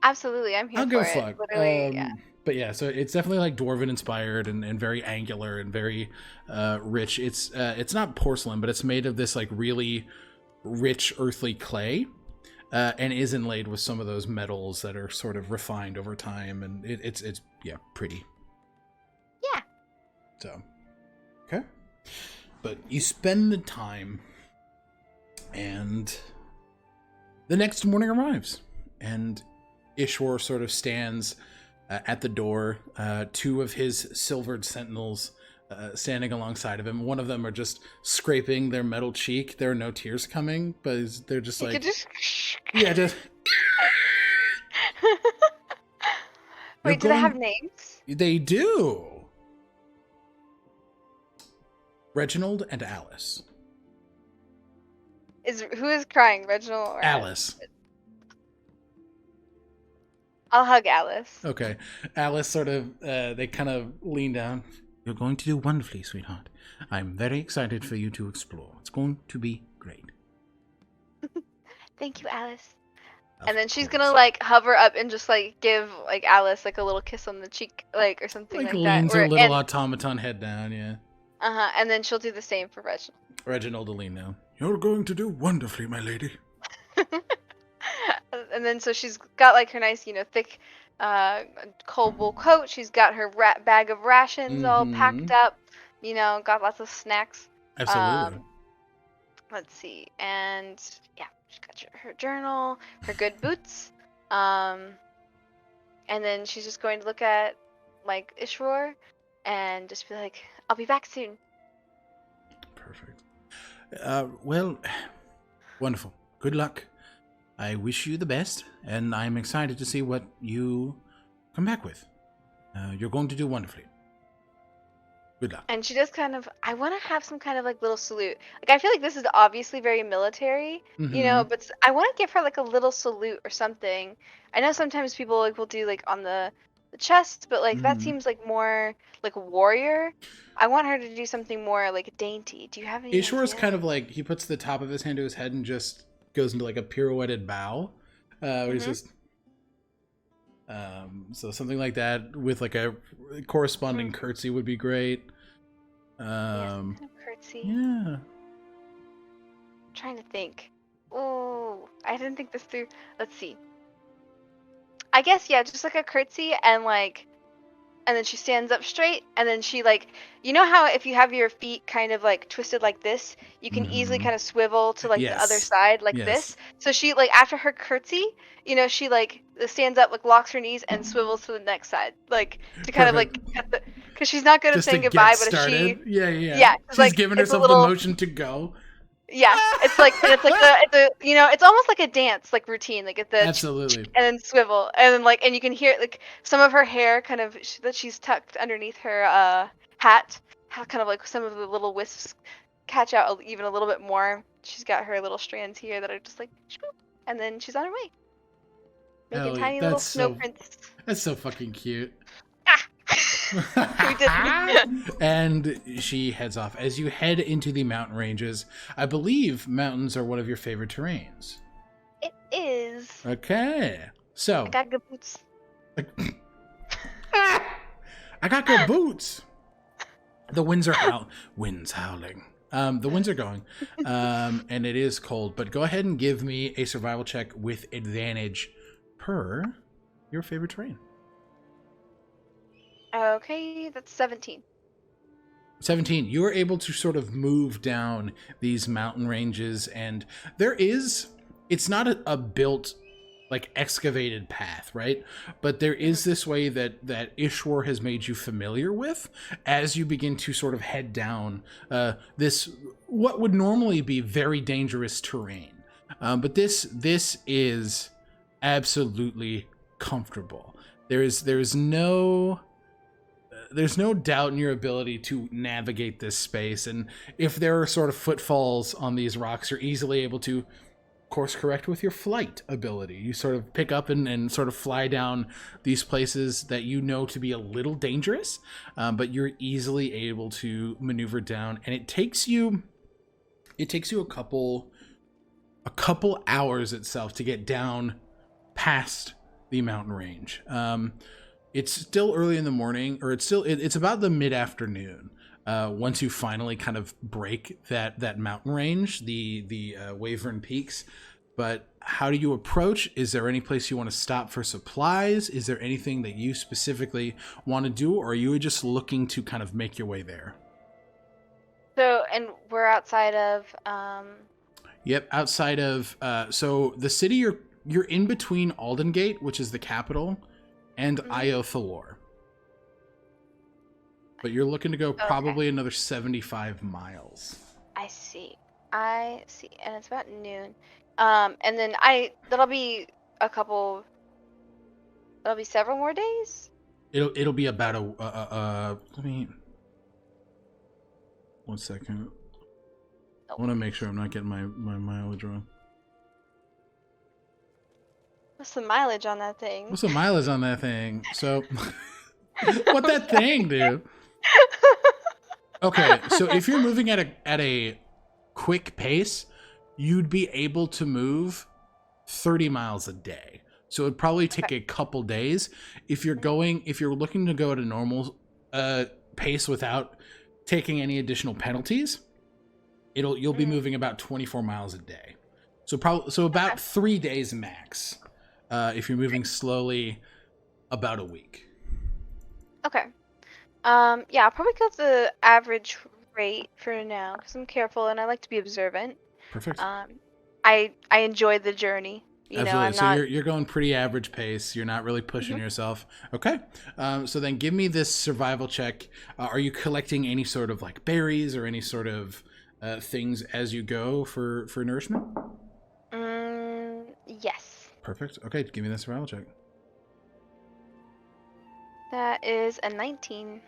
Absolutely, I'm here I'll for give a it. fuck. Literally, yeah. But yeah, so it's definitely like dwarven inspired and very angular and very rich. It's not porcelain, but it's made of this like really rich earthly clay, and is inlaid with some of those metals that are sort of refined over time, and it's pretty. Yeah. So, okay. But you spend the time, and the next morning arrives, and Ishwar sort of stands at the door, 2 of his silvered sentinels standing alongside of him. One of them are just scraping their metal cheek. There are no tears coming, but they're just like... Yeah, just... Wait, do they have names? They do! Reginald and Alice. Who is crying, Reginald or Alice? I'll hug Alice. Okay. Alice sort of, they kind of lean down. You're going to do wonderfully, sweetheart. I'm very excited for you to explore. It's going to be great. Thank you, Alice. And then she's gonna like hover up and just like give like Alice like a little kiss on the cheek, like or something like that. Leans her little automaton head down, yeah. And then she'll do the same for Reginald. Reginald will lean down. You're going to do wonderfully, my lady. And then so she's got like her nice, thick cold wool coat. She's got her bag of rations all packed up. Got lots of snacks. Absolutely. Let's see, and yeah, she's got her journal, her good boots, and then she's just going to look at like Ishwar, and just be like, "I'll be back soon." Perfect. Well, wonderful. Good luck. I wish you the best, and I'm excited to see what you come back with. You're going to do wonderfully. Good luck. And she does kind of, I want to have some kind of like little salute. Like, I feel like this is obviously very military, you know, Mm-hmm. but I want to give her like a little salute or something. I know sometimes people like will do like on the chest, but like that Mm-hmm. seems like more like warrior. I want her to do something more like dainty. Do you have any Ishwar's ideas? kind of like, he puts the top of his hand to his head and just goes into like a pirouetted bow. Where he's just... so something like that with like a corresponding curtsy would be great. Yeah, some kind of curtsy. Yeah. I'm trying to think. Oh, I didn't think this through. Let's see. I guess, yeah, just like a curtsy and then she stands up straight, and then she like, you know how if you have your feet kind of like twisted like this, you can easily kind of swivel to like the other Yes. site like Yes. this. So she like after her curtsy, you know, she like stands up, like locks her knees and swivels to the next side, like to kind of like get the, because she's not good at Just to saying get goodbye, but if started. she, Yeah. it's She's like giving it's a herself the little. motion to go. Yeah, it's like and it's like the you know, it's almost like a dance like routine, like at the Absolutely. and then swivel and then like and you can hear like some of her hair kind of that she's tucked underneath her hat, how kind of like some of the little wisps catch out even a little bit more. She's got her little strands here that are just like shpoop, and then she's on her way, making Hell yeah. tiny little snow prints. That's so fucking cute. Ah, we did. And she heads off. As you head into the mountain ranges, I believe mountains are one of your favorite terrains. It is. Okay. So, I got good boots. I got good boots. The winds are winds howling. The winds are going, and it is cold. But go ahead and give me a survival check with advantage per your favorite terrain. Okay, that's 17. 17. You are able to sort of move down these mountain ranges, and it's not a built, like, excavated path, right? But there is this way that Ishwar has made you familiar with as you begin to sort of head down this, what would normally be very dangerous terrain. But this is absolutely comfortable. There's no doubt in your ability to navigate this space, and if there are sort of footfalls on these rocks, you're easily able to course correct with your flight ability. You sort of pick up and sort of fly down these places that you know to be a little dangerous, but you're easily able to maneuver down, and it takes you a couple hours itself to get down past the mountain range. It's still early in the morning, or it's about the mid-afternoon. Once you finally kind of break that mountain range, the Wavern Peaks. But how do you approach? Is there any place you want to stop for supplies? Is there anything that you specifically want to do, or are you just looking to kind of make your way there? So, and we're outside of Yep, outside of so the city you're in between Aldengate, which is the capital, and Io Thalor. But you're looking to go probably another 75 miles. I see, and it's about noon. And then that'll be several more days. It'll be about let me 1 second. I want to make sure I'm not getting my mileage wrong. What's the mileage on that thing? What's the mileage on that thing? So, what that thing, dude? Okay, so if you're moving at a quick pace, you'd be able to move 30 miles a day. So it'd probably take a couple days. If you're looking to go at a normal pace without taking any additional penalties, you'll be moving about 24 miles a day. So about 3 days max. If you're moving slowly, about a week. Okay. Yeah, I'll probably go the average rate for now because I'm careful and I like to be observant. Perfect. I enjoy the journey. You Absolutely. know, you're going pretty average pace. You're not really pushing yourself. Okay. So then give me this survival check. Are you collecting any sort of like berries or any sort of things as you go for nourishment? Yes. Perfect. Okay, give me the survival check. That is a 19.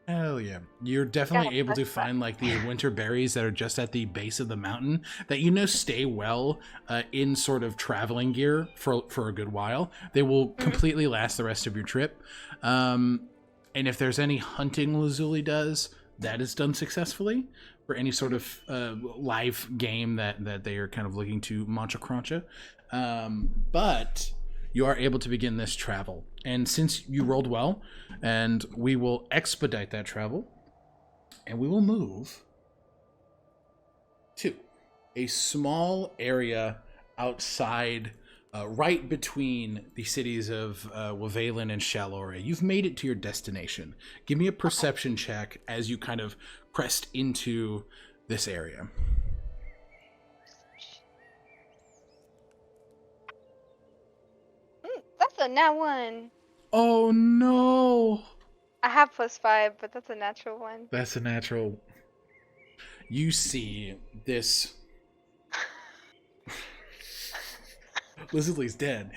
Hell yeah. You're definitely able to find like these winter berries that are just at the base of the mountain that stay well in sort of traveling gear for a good while. They will completely last the rest of your trip. And if there's any hunting Lazuli does, that is done successfully for any sort of live game that they are kind of looking to mancha crancha. But you are able to begin this travel. And since you rolled well, and we will expedite that travel, and we will move to a small area outside, right between the cities of Wavalin and Shalore. You've made it to your destination. Give me a perception check as you kind of crest into this area. That's a nat 1. Oh no! I have +5, but that's a natural 1. That's a natural. You see this. Lizzly's dead.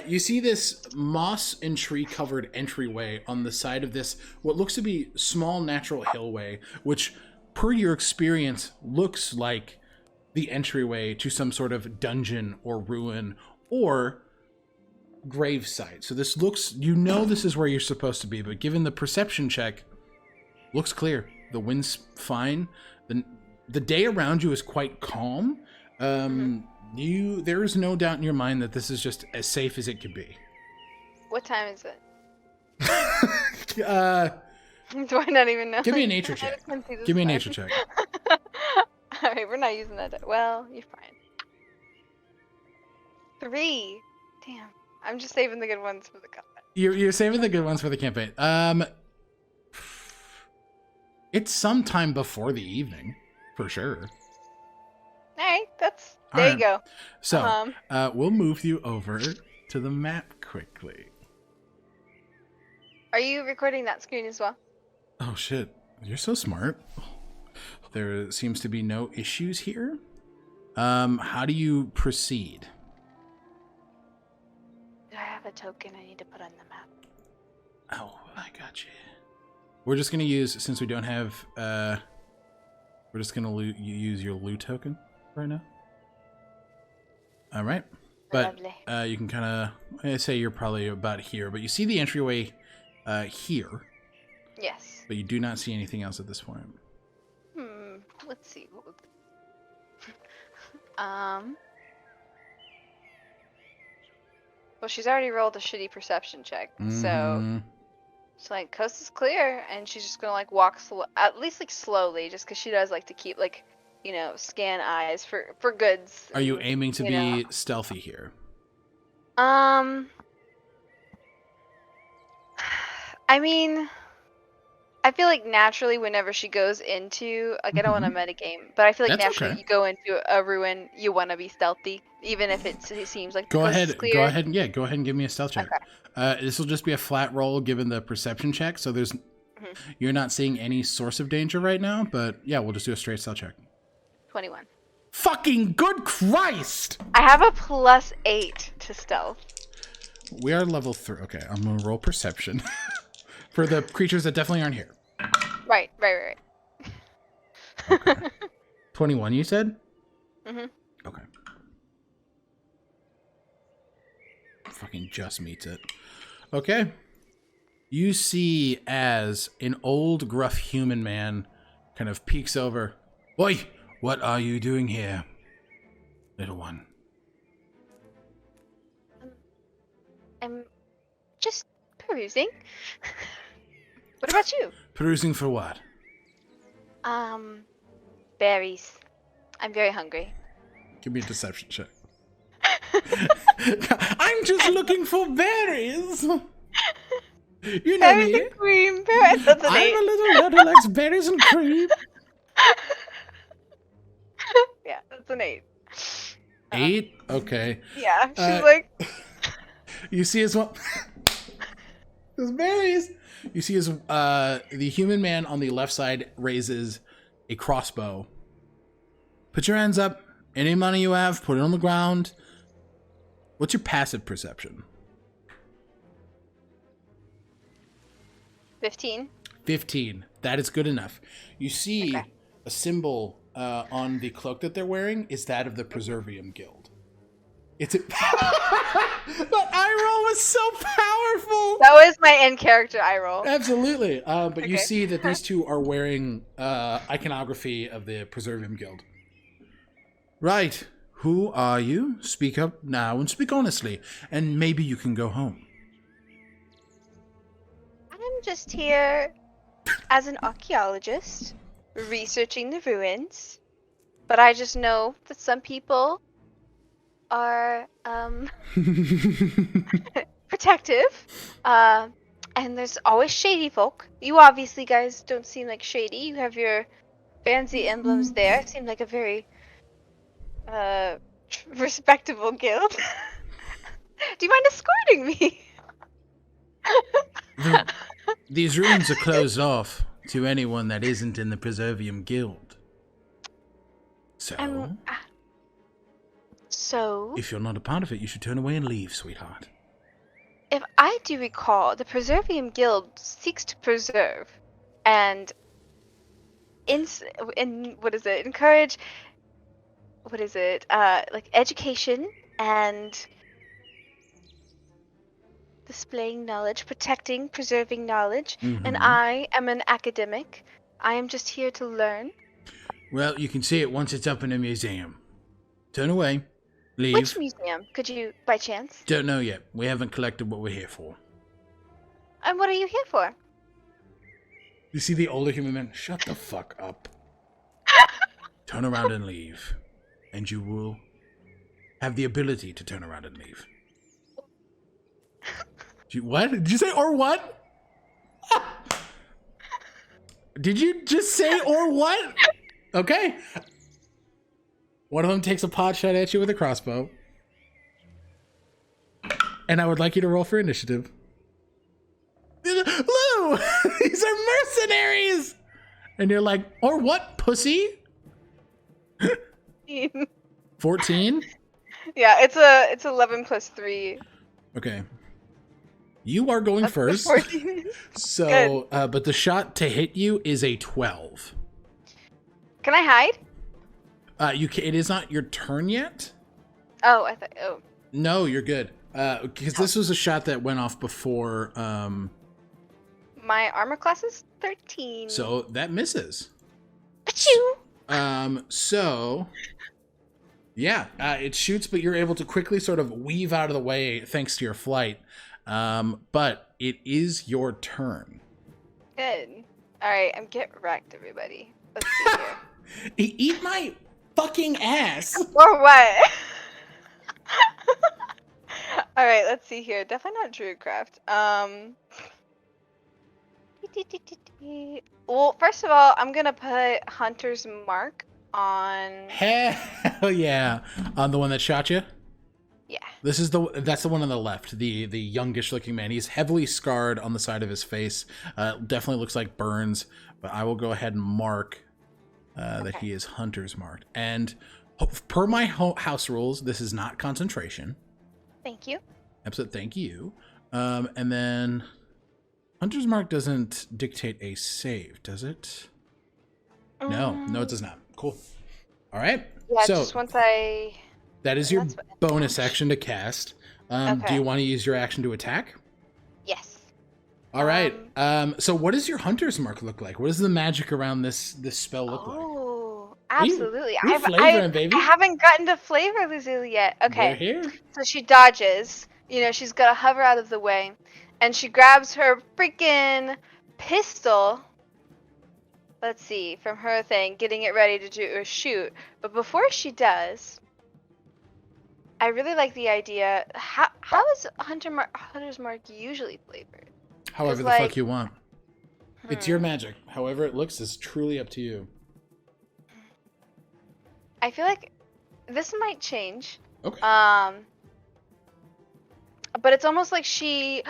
You see this moss and tree covered entryway on the side of this, what looks to be small natural hillway, which, per your experience, looks like the entryway to some sort of dungeon or ruin or gravesite. So this looks, this is where you're supposed to be, but given the perception check, looks clear. The wind's fine. The day around you is quite calm. There is no doubt in your mind that this is just as safe as it could be. What time is it? Do I not even know? Give me a nature check. Give me a nature check. Alright, we're not using that. Well, you're fine. 3. Damn. I'm just saving the good ones for the campaign. You're saving the good ones for the campaign. It's sometime before the evening, for sure. Alright, there you go. So, we'll move you over to the map quickly. Are you recording that screen as well? Oh shit, you're so smart. There seems to be no issues here. How do you proceed? Do I have a token I need to put on the map? Oh, I got you. We're just gonna use, since we don't have, we're just gonna use your loot token right now. All right, but you can kind of, I say you're probably about here, but you see the entryway here. Yes. But you do not see anything else at this point. Let's see. What would... Well, she's already rolled a shitty perception check, so she's like, coast is clear, and she's just gonna like walk at least like slowly, just because she does like to keep like, scan eyes for goods. Are you aiming to be stealthy here? I mean, I feel like naturally whenever she goes into, like, I don't want to metagame, but I feel like That's naturally okay. you go into a ruin, you want to be stealthy, even if it seems like Go ahead and give me a stealth check. Okay. This will just be a flat roll given the perception check, so there's you're not seeing any source of danger right now, but yeah, we'll just do a straight stealth check. 21. Fucking good Christ! I have a +8 to stealth. We are level 3. Okay, I'm gonna roll perception for the creatures that definitely aren't here. Right. Okay. 21, you said? Okay. Fucking just meets it. Okay. You see as an old, gruff human man kind of peeks over. Oi, what are you doing here, little one? I'm just perusing. What about you? Perusing for what? Berries. I'm very hungry. Give me a deception check. I'm just looking for berries. You know berries me. And cream. Berries. That's an 8. I'm a little lad who likes berries and cream. Yeah, that's an 8. 8? Okay. Yeah, she's like... You see as well... There's berries. You see as the human man on the left side raises a crossbow. Put your hands up Any money you have, put it on the ground. What's your passive perception? 15. 15. That is good enough. You see Okay. a symbol on the cloak that they're wearing is that of the Preservium Guild. It's a... That eye roll was so powerful! That was my end character eye roll. Absolutely. But you Okay. see that these two are wearing iconography of the Preservium Guild. Right. Who are you? Speak up now and speak honestly, and maybe you can go home. I'm just here as an archaeologist, researching the ruins. But I just know that some people are protective. And there's always shady folk. You obviously guys don't seem like shady. You have your fancy emblems there. Seem like a very respectable guild. Do you mind escorting me? These rooms are closed off to anyone that isn't in the Preservium Guild. So, So, if you're not a part of it, you should turn away and leave, sweetheart. if I do recall, the Preservium Guild seeks to preserve and encourage, like education and displaying knowledge, protecting, preserving knowledge. And I am an academic. I am just here to learn. Well, you can see it once it's up in a museum. Turn away. Leave. Which museum? Could you, by chance? Don't know yet. We haven't collected what we're here for. And what are you here for? You see the older human man? Shut the fuck up. Turn around and leave. And you will have the ability to turn around and leave. What? Did you say or what? Did you just say or what? Okay. One of them takes a pot shot at you with a crossbow. And I would like you to roll for initiative. Lou! These are mercenaries! And you're like, or what, pussy? 14? Yeah, it's 11 plus 3. Okay. You are going first. 14. So, but the shot to hit you is a 12. Can I hide? It is not your turn yet. Oh, No, you're good. Because this was a shot that went off before. My armor class is 13. So that misses. Achoo! So, yeah, it shoots, but you're able to quickly sort of weave out of the way thanks to your flight. But it is your turn. Good. Alright, I'm get wrecked, everybody. Let's see here. Eat my fucking ass. Or what? Alright, let's see here. Definitely not Druidcraft. Well, first of all, I'm gonna put Hunter's Mark on... Hell yeah. On the one that shot you? Yeah. That's the one on the left, the youngish looking man. He's heavily scarred on the side of his face. Definitely looks like burns, but I will go ahead and mark that he is Hunter's marked. And per my house rules, this is not concentration. Thank you. Absolutely, thank you. And then Hunter's mark doesn't dictate a save, does it? No, it does not. Cool. All right. Yeah, so just once I... that is your bonus action to cast. Okay. Do you want to use your action to attack? Yes. All right. So what does your Hunter's Mark look like? What does the magic around this spell look like? Oh, absolutely. You're flavoring, baby. I haven't gotten to flavor Lazuli yet. Okay. We're here. So she dodges. You know, she's got to hover out of the way. And she grabs her freaking pistol. Let's see, from her thing, getting it ready to do a shoot. But before she does, I really like the idea. How is Hunter's Mark usually flavored? However the fuck you want. It's your magic. However it looks is truly up to you. I feel like this might change. Okay. But it's almost like she...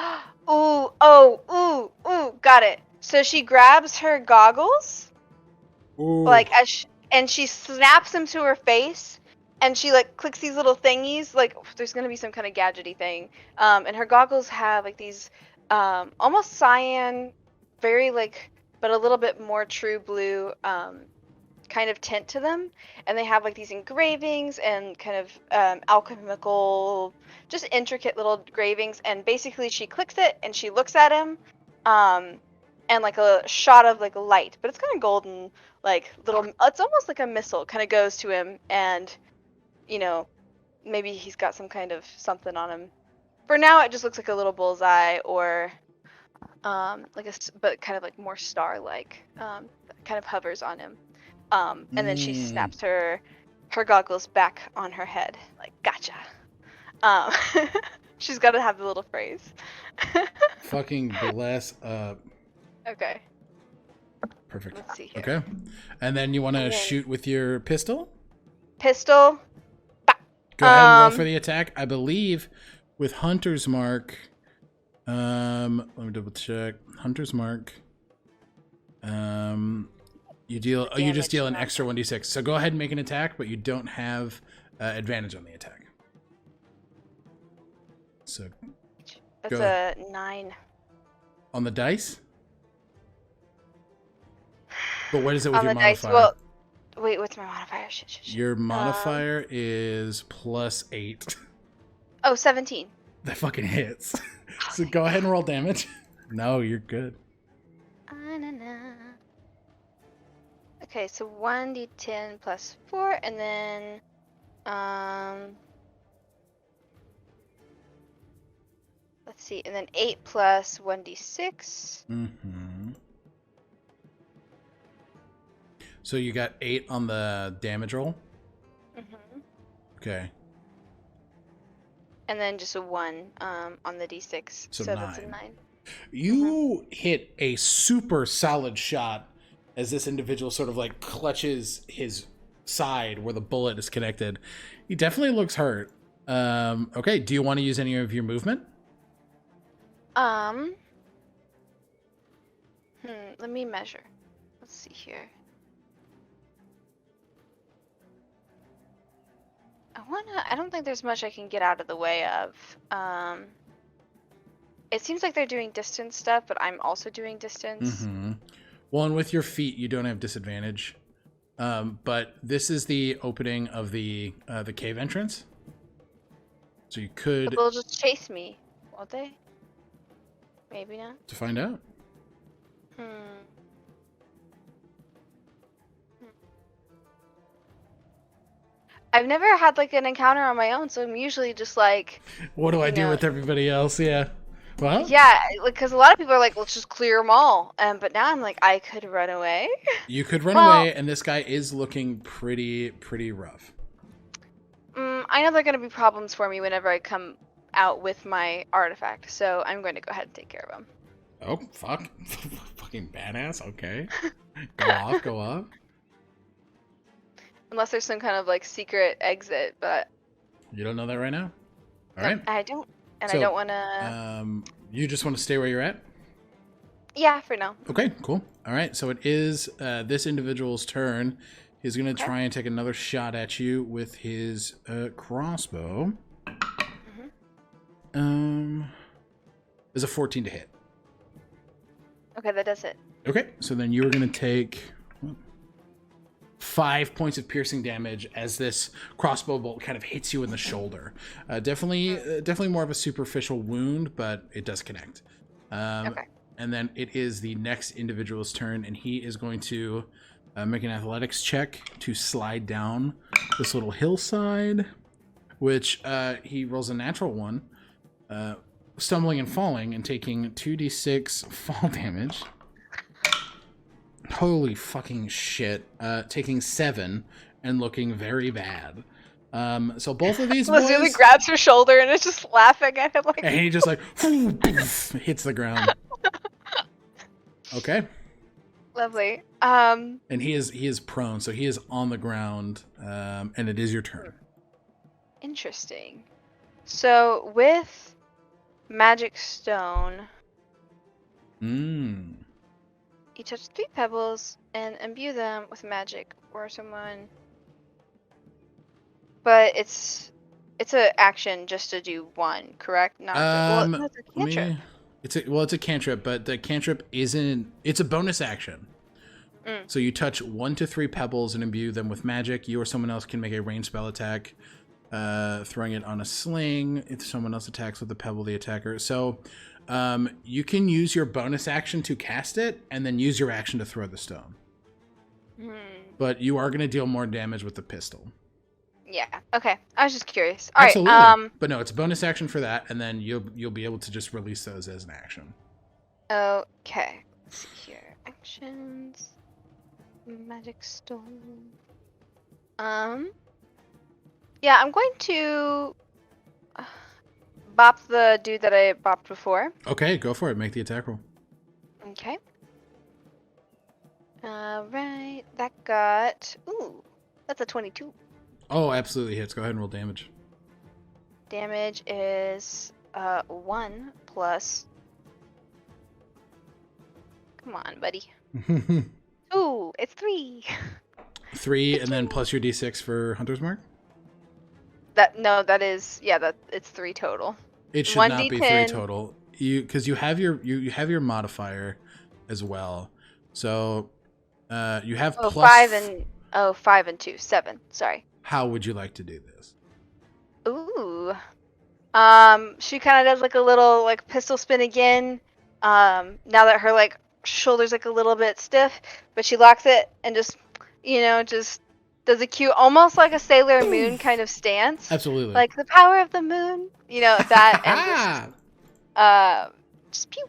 Ooh, got it. So she grabs her goggles, Ooh. like, and she snaps them to her face, and she like clicks these little thingies. Like there's gonna be some kind of gadgety thing. And her goggles have like these almost cyan, very like, but a little bit more true blue kind of tint to them, and they have like these engravings and kind of alchemical, just intricate little engravings. And basically, she clicks it and she looks at him, and like a shot of like light, but it's kind of golden, like little. It's almost like a missile, kind of goes to him, and maybe he's got some kind of something on him. For now, it just looks like a little bullseye, or but kind of like more star-like, kind of hovers on him. And then she snaps her goggles back on her head, like, gotcha. She's got to have the little phrase. Fucking bless up. Okay. Perfect. Let's see here. Okay. And then you want to shoot with your pistol? Pistol. Go ahead and roll for the attack. I believe with Hunter's Mark, let me double check. Hunter's Mark. You just deal an extra 1d6. So go ahead and make an attack, but you don't have advantage on the attack. So that's a 9 on the dice. But what is it with on your the modifier? dice. Well, wait, what's my modifier? Shit. Your modifier is +8. Oh, 17. That fucking hits. So go ahead and roll damage. No, you're good. Okay, so 1d10 plus 4, and then let's see, and then 8 plus 1d6. Mm-hmm. So you got 8 on the damage roll? Mm-hmm. Okay. And then just a 1 on the d6. So that's a 9. 9. You hit a super solid shot as this individual sort of like clutches his side where the bullet is connected. He definitely looks hurt. Okay, do you want to use any of your movement? Let me measure. Let's see here. I don't think there's much I can get out of the way of. It seems like they're doing distance stuff, but I'm also doing distance. Mm-hmm. Well, and with your feet, you don't have disadvantage. But this is the opening of the cave entrance. So you could... But they'll just chase me, won't they? Maybe not. To find out. I've never had like an encounter on my own, so I'm usually just like... What do I do with everybody else? Yeah. Well, yeah, because a lot of people are like, let's just clear them all. But now I'm like, I could run away. You could run away, and this guy is looking pretty rough. I know there are going to be problems for me whenever I come out with my artifact, so I'm going to go ahead and take care of him. Oh, fuck. Fucking badass. Okay. Go off. Unless there's some kind of like secret exit, but... You don't know that right now? All right. I don't. And I don't want to... You just want to stay where you're at? Yeah, for now. Okay, cool. All right, so it is this individual's turn. He's going to try and take another shot at you with his crossbow. There's a 14 to hit. Okay, that does it. Okay, so then you are going to take 5 points of piercing damage as this crossbow bolt kind of hits you in the shoulder. Definitely more of a superficial wound, but it does connect. Okay. And then it is the next individual's turn, and he is going to make an athletics check to slide down this little hillside, which he rolls a natural 1, stumbling and falling and taking 2d6 fall damage. Holy fucking shit. Taking 7 and looking very bad. So both of these boys... Lazuli grabs her shoulder and is just laughing at him like... And he just like... hits the ground. Okay. Lovely. And he is prone, so he is on the ground, and it is your turn. Interesting. So with magic stone... You touch 3 pebbles and imbue them with magic, or someone But it's an action just to do one, correct? Not well, no, it's a cantrip. It's a cantrip, but the cantrip isn't. It's a bonus action. So you touch 1 to 3 pebbles and imbue them with magic. You or someone else can make a ranged spell attack, throwing it on a sling. If someone else attacks with the pebble, the attacker. So you can use your bonus action to cast it, and then use your action to throw the stone. But you are going to deal more damage with the pistol. Yeah. Okay. I was just curious. All Absolutely. right. But no, it's a bonus action for that, and then you'll be able to just release those as an action. Okay. Let's see here. Actions. Magic stone. Yeah, I'm going to bop the dude that I bopped before. Okay, go for it. Make the attack roll. Okay. Alright. That got... Ooh. That's a 22. Oh, absolutely hits. Go ahead and roll damage. Damage is 1 plus... Come on, buddy. Ooh, it's 3. 3, and then plus your d6 for Hunter's Mark? That is... Yeah, it's 3 total. It should not be 3 total. Because you have your modifier as well. So you have plus... 5 and 2. 7. Sorry. How would you like to do this? Ooh. She kind of does like a little like pistol spin again. Now that her like shoulder's like a little bit stiff, but she locks it and just does a cute, almost like a Sailor Moon kind of stance. Absolutely. Like the power of the moon, that, and just pew.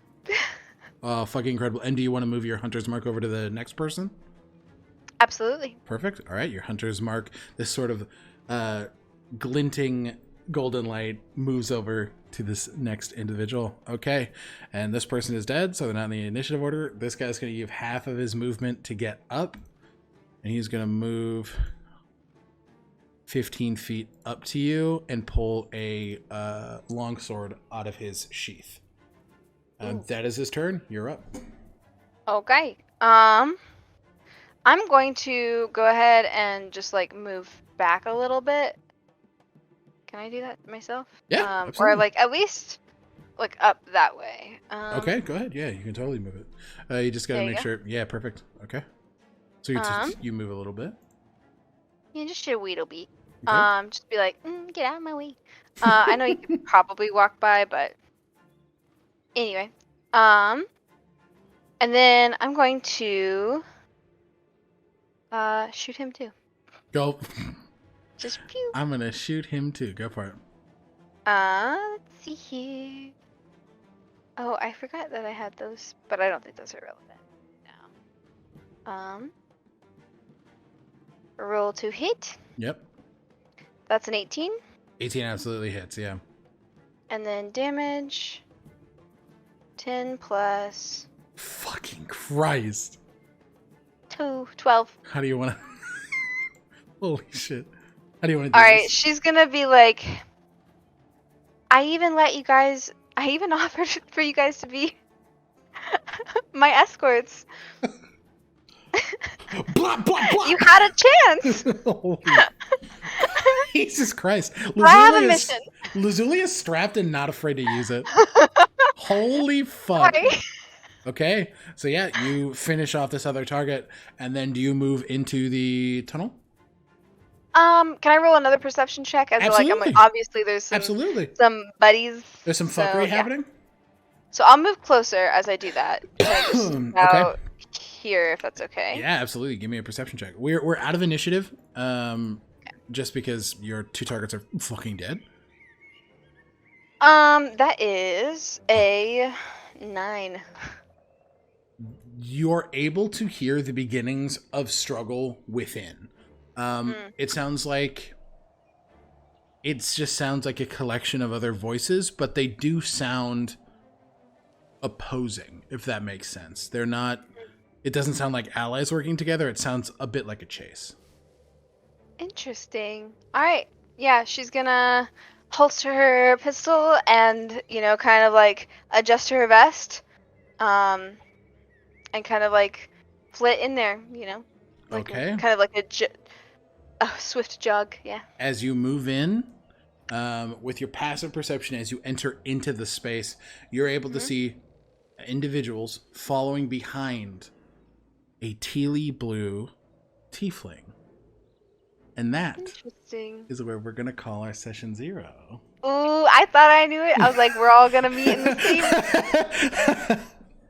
Oh, fucking incredible. And do you want to move your Hunter's Mark over to the next person? Absolutely. Perfect. All right, your Hunter's Mark, this sort of glinting golden light, moves over to this next individual. Okay, and this person is dead, so they're not in the initiative order. This guy's going to give half of his movement to get up, and he's going to move 15 feet up to you and pull a longsword out of his sheath. That is his turn. You're up. Okay. I'm going to go ahead and just like move back a little bit. Can I do that myself? Yeah, absolutely. Or like at least like up that way. Okay, go ahead. Yeah, you can totally move it. You just gotta make sure. Yeah, perfect. Okay. So you move a little bit. Yeah, just a wee little bit. Okay. Just be like, get out of my way. I know you could probably walk by, but anyway. And then I'm going to shoot him too. Go. Just pew. I'm gonna shoot him too. Go for it. Let's see here. Oh, I forgot that I had those, but I don't think those are relevant now. Roll to hit. Yep. That's an 18. 18 absolutely hits, yeah. And then damage. 10 plus... Fucking Christ. 12. How do you want to... Holy shit. How do you want to do Alright, this? she's gonna be like... I even offered for you guys to be my escorts. Blah, blah, blah. You had a chance! Jesus Christ. I have a mission. Lazuli is strapped and not afraid to use it. Holy fuck. Sorry. Okay, so yeah, you finish off this other target, and then do you move into the tunnel? Can I roll another perception check? As Absolutely. I'm like, obviously there's some buddies. There's some fuckery happening? So I'll move closer as I do that. Okay. Here, if that's okay. Yeah, absolutely. Give me a perception check. We're out of initiative, just because your 2 targets are fucking dead. That is a 9. You're able to hear the beginnings of struggle within. It sounds like a collection of other voices, but they do sound opposing, if that makes sense. They're not. It doesn't sound like allies working together. It sounds a bit like a chase. Interesting. All right. Yeah, she's gonna holster her pistol and kind of like adjust her vest, and kind of like flit in there. Like okay. Kind of like Oh, swift jog. Yeah. As you move in, with your passive perception, as you enter into the space, you're able to see individuals following behind a tealy blue tiefling. And that Interesting. is where we're going to call our session 0. Ooh, I thought I knew it. I was like, we're all gonna meet in the same.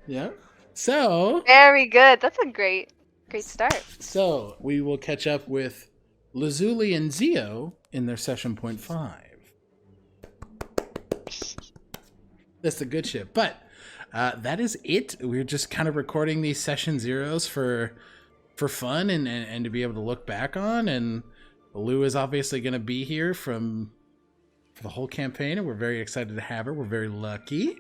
Yeah. So. Very good. That's a great start. So we will catch up with Lazuli and Zio in their session 0.5. That's the good shit. But that is it. We're just kind of recording these session 0s for fun and to be able to look back on. And Lou is obviously going to be here for the whole campaign, and we're very excited to have her. We're very lucky.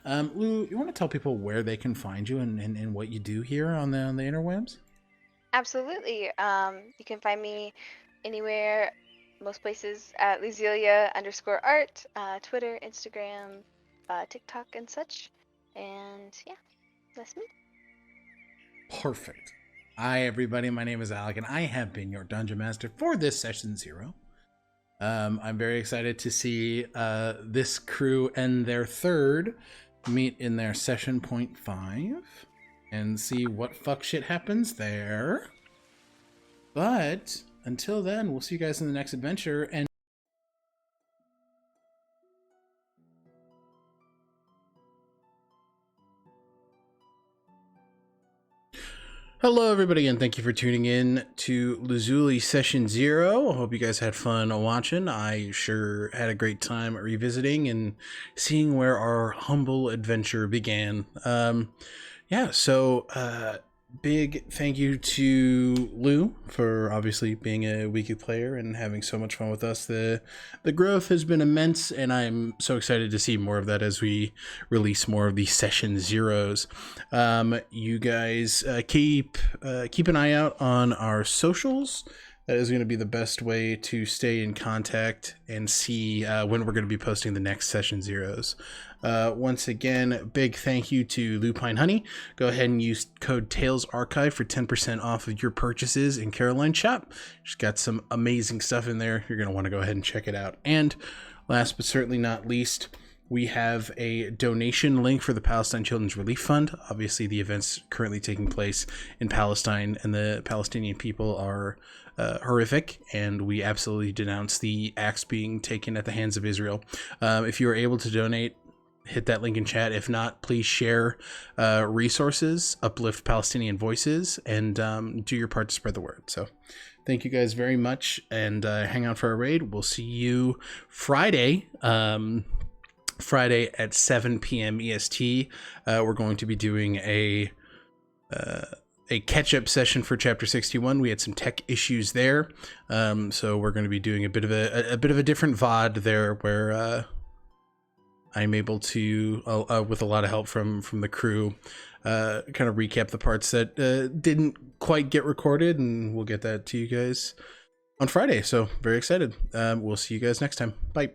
Lou, you want to tell people where they can find you and what you do here on the interwebs? Absolutely. You can find me anywhere, most places at Lazelia_art, Twitter, Instagram, TikTok, and such. And yeah, that's me. Perfect. Hi, everybody. My name is Alec, and I have been your Dungeon Master for this session 0. I'm very excited to see this crew and their third meet in their session 0.5 and see what fuck shit happens there. But until then, we'll see you guys in the next adventure. And hello, everybody, and thank you for tuning in to Lazuli Session 0. I hope you guys had fun watching. I sure had a great time revisiting and seeing where our humble adventure began. Big thank you to Lou for obviously being a weekly player and having so much fun with us. The growth has been immense, and I'm so excited to see more of that as we release more of these session 0s. You guys keep an eye out on our socials. That is going to be the best way to stay in contact and see when we're going to be posting the next session 0s. Once again, big thank you to Lupine Honey. Go ahead and use code TALESARchive for 10% off of your purchases in Caroline Shop. She's got some amazing stuff in there. You're going to want to go ahead and check it out. And last but certainly not least, we have a donation link for the Palestine Children's Relief Fund. Obviously, the events currently taking place in Palestine and the Palestinian people are horrific, and we absolutely denounce the acts being taken at the hands of Israel. If you are able to donate, hit that link in chat. If not, please share resources, uplift Palestinian voices, and do your part to spread the word. So thank you guys very much, and hang out for our raid. We'll see you Friday. Friday at 7 p.m. EST. We're going to be doing a catch-up session for Chapter 61. We had some tech issues there, so we're going to be doing a bit of a different VOD there, where I'm able to, with a lot of help from the crew, kind of recap the parts that didn't quite get recorded, and we'll get that to you guys on Friday. So very excited. We'll see you guys next time. Bye.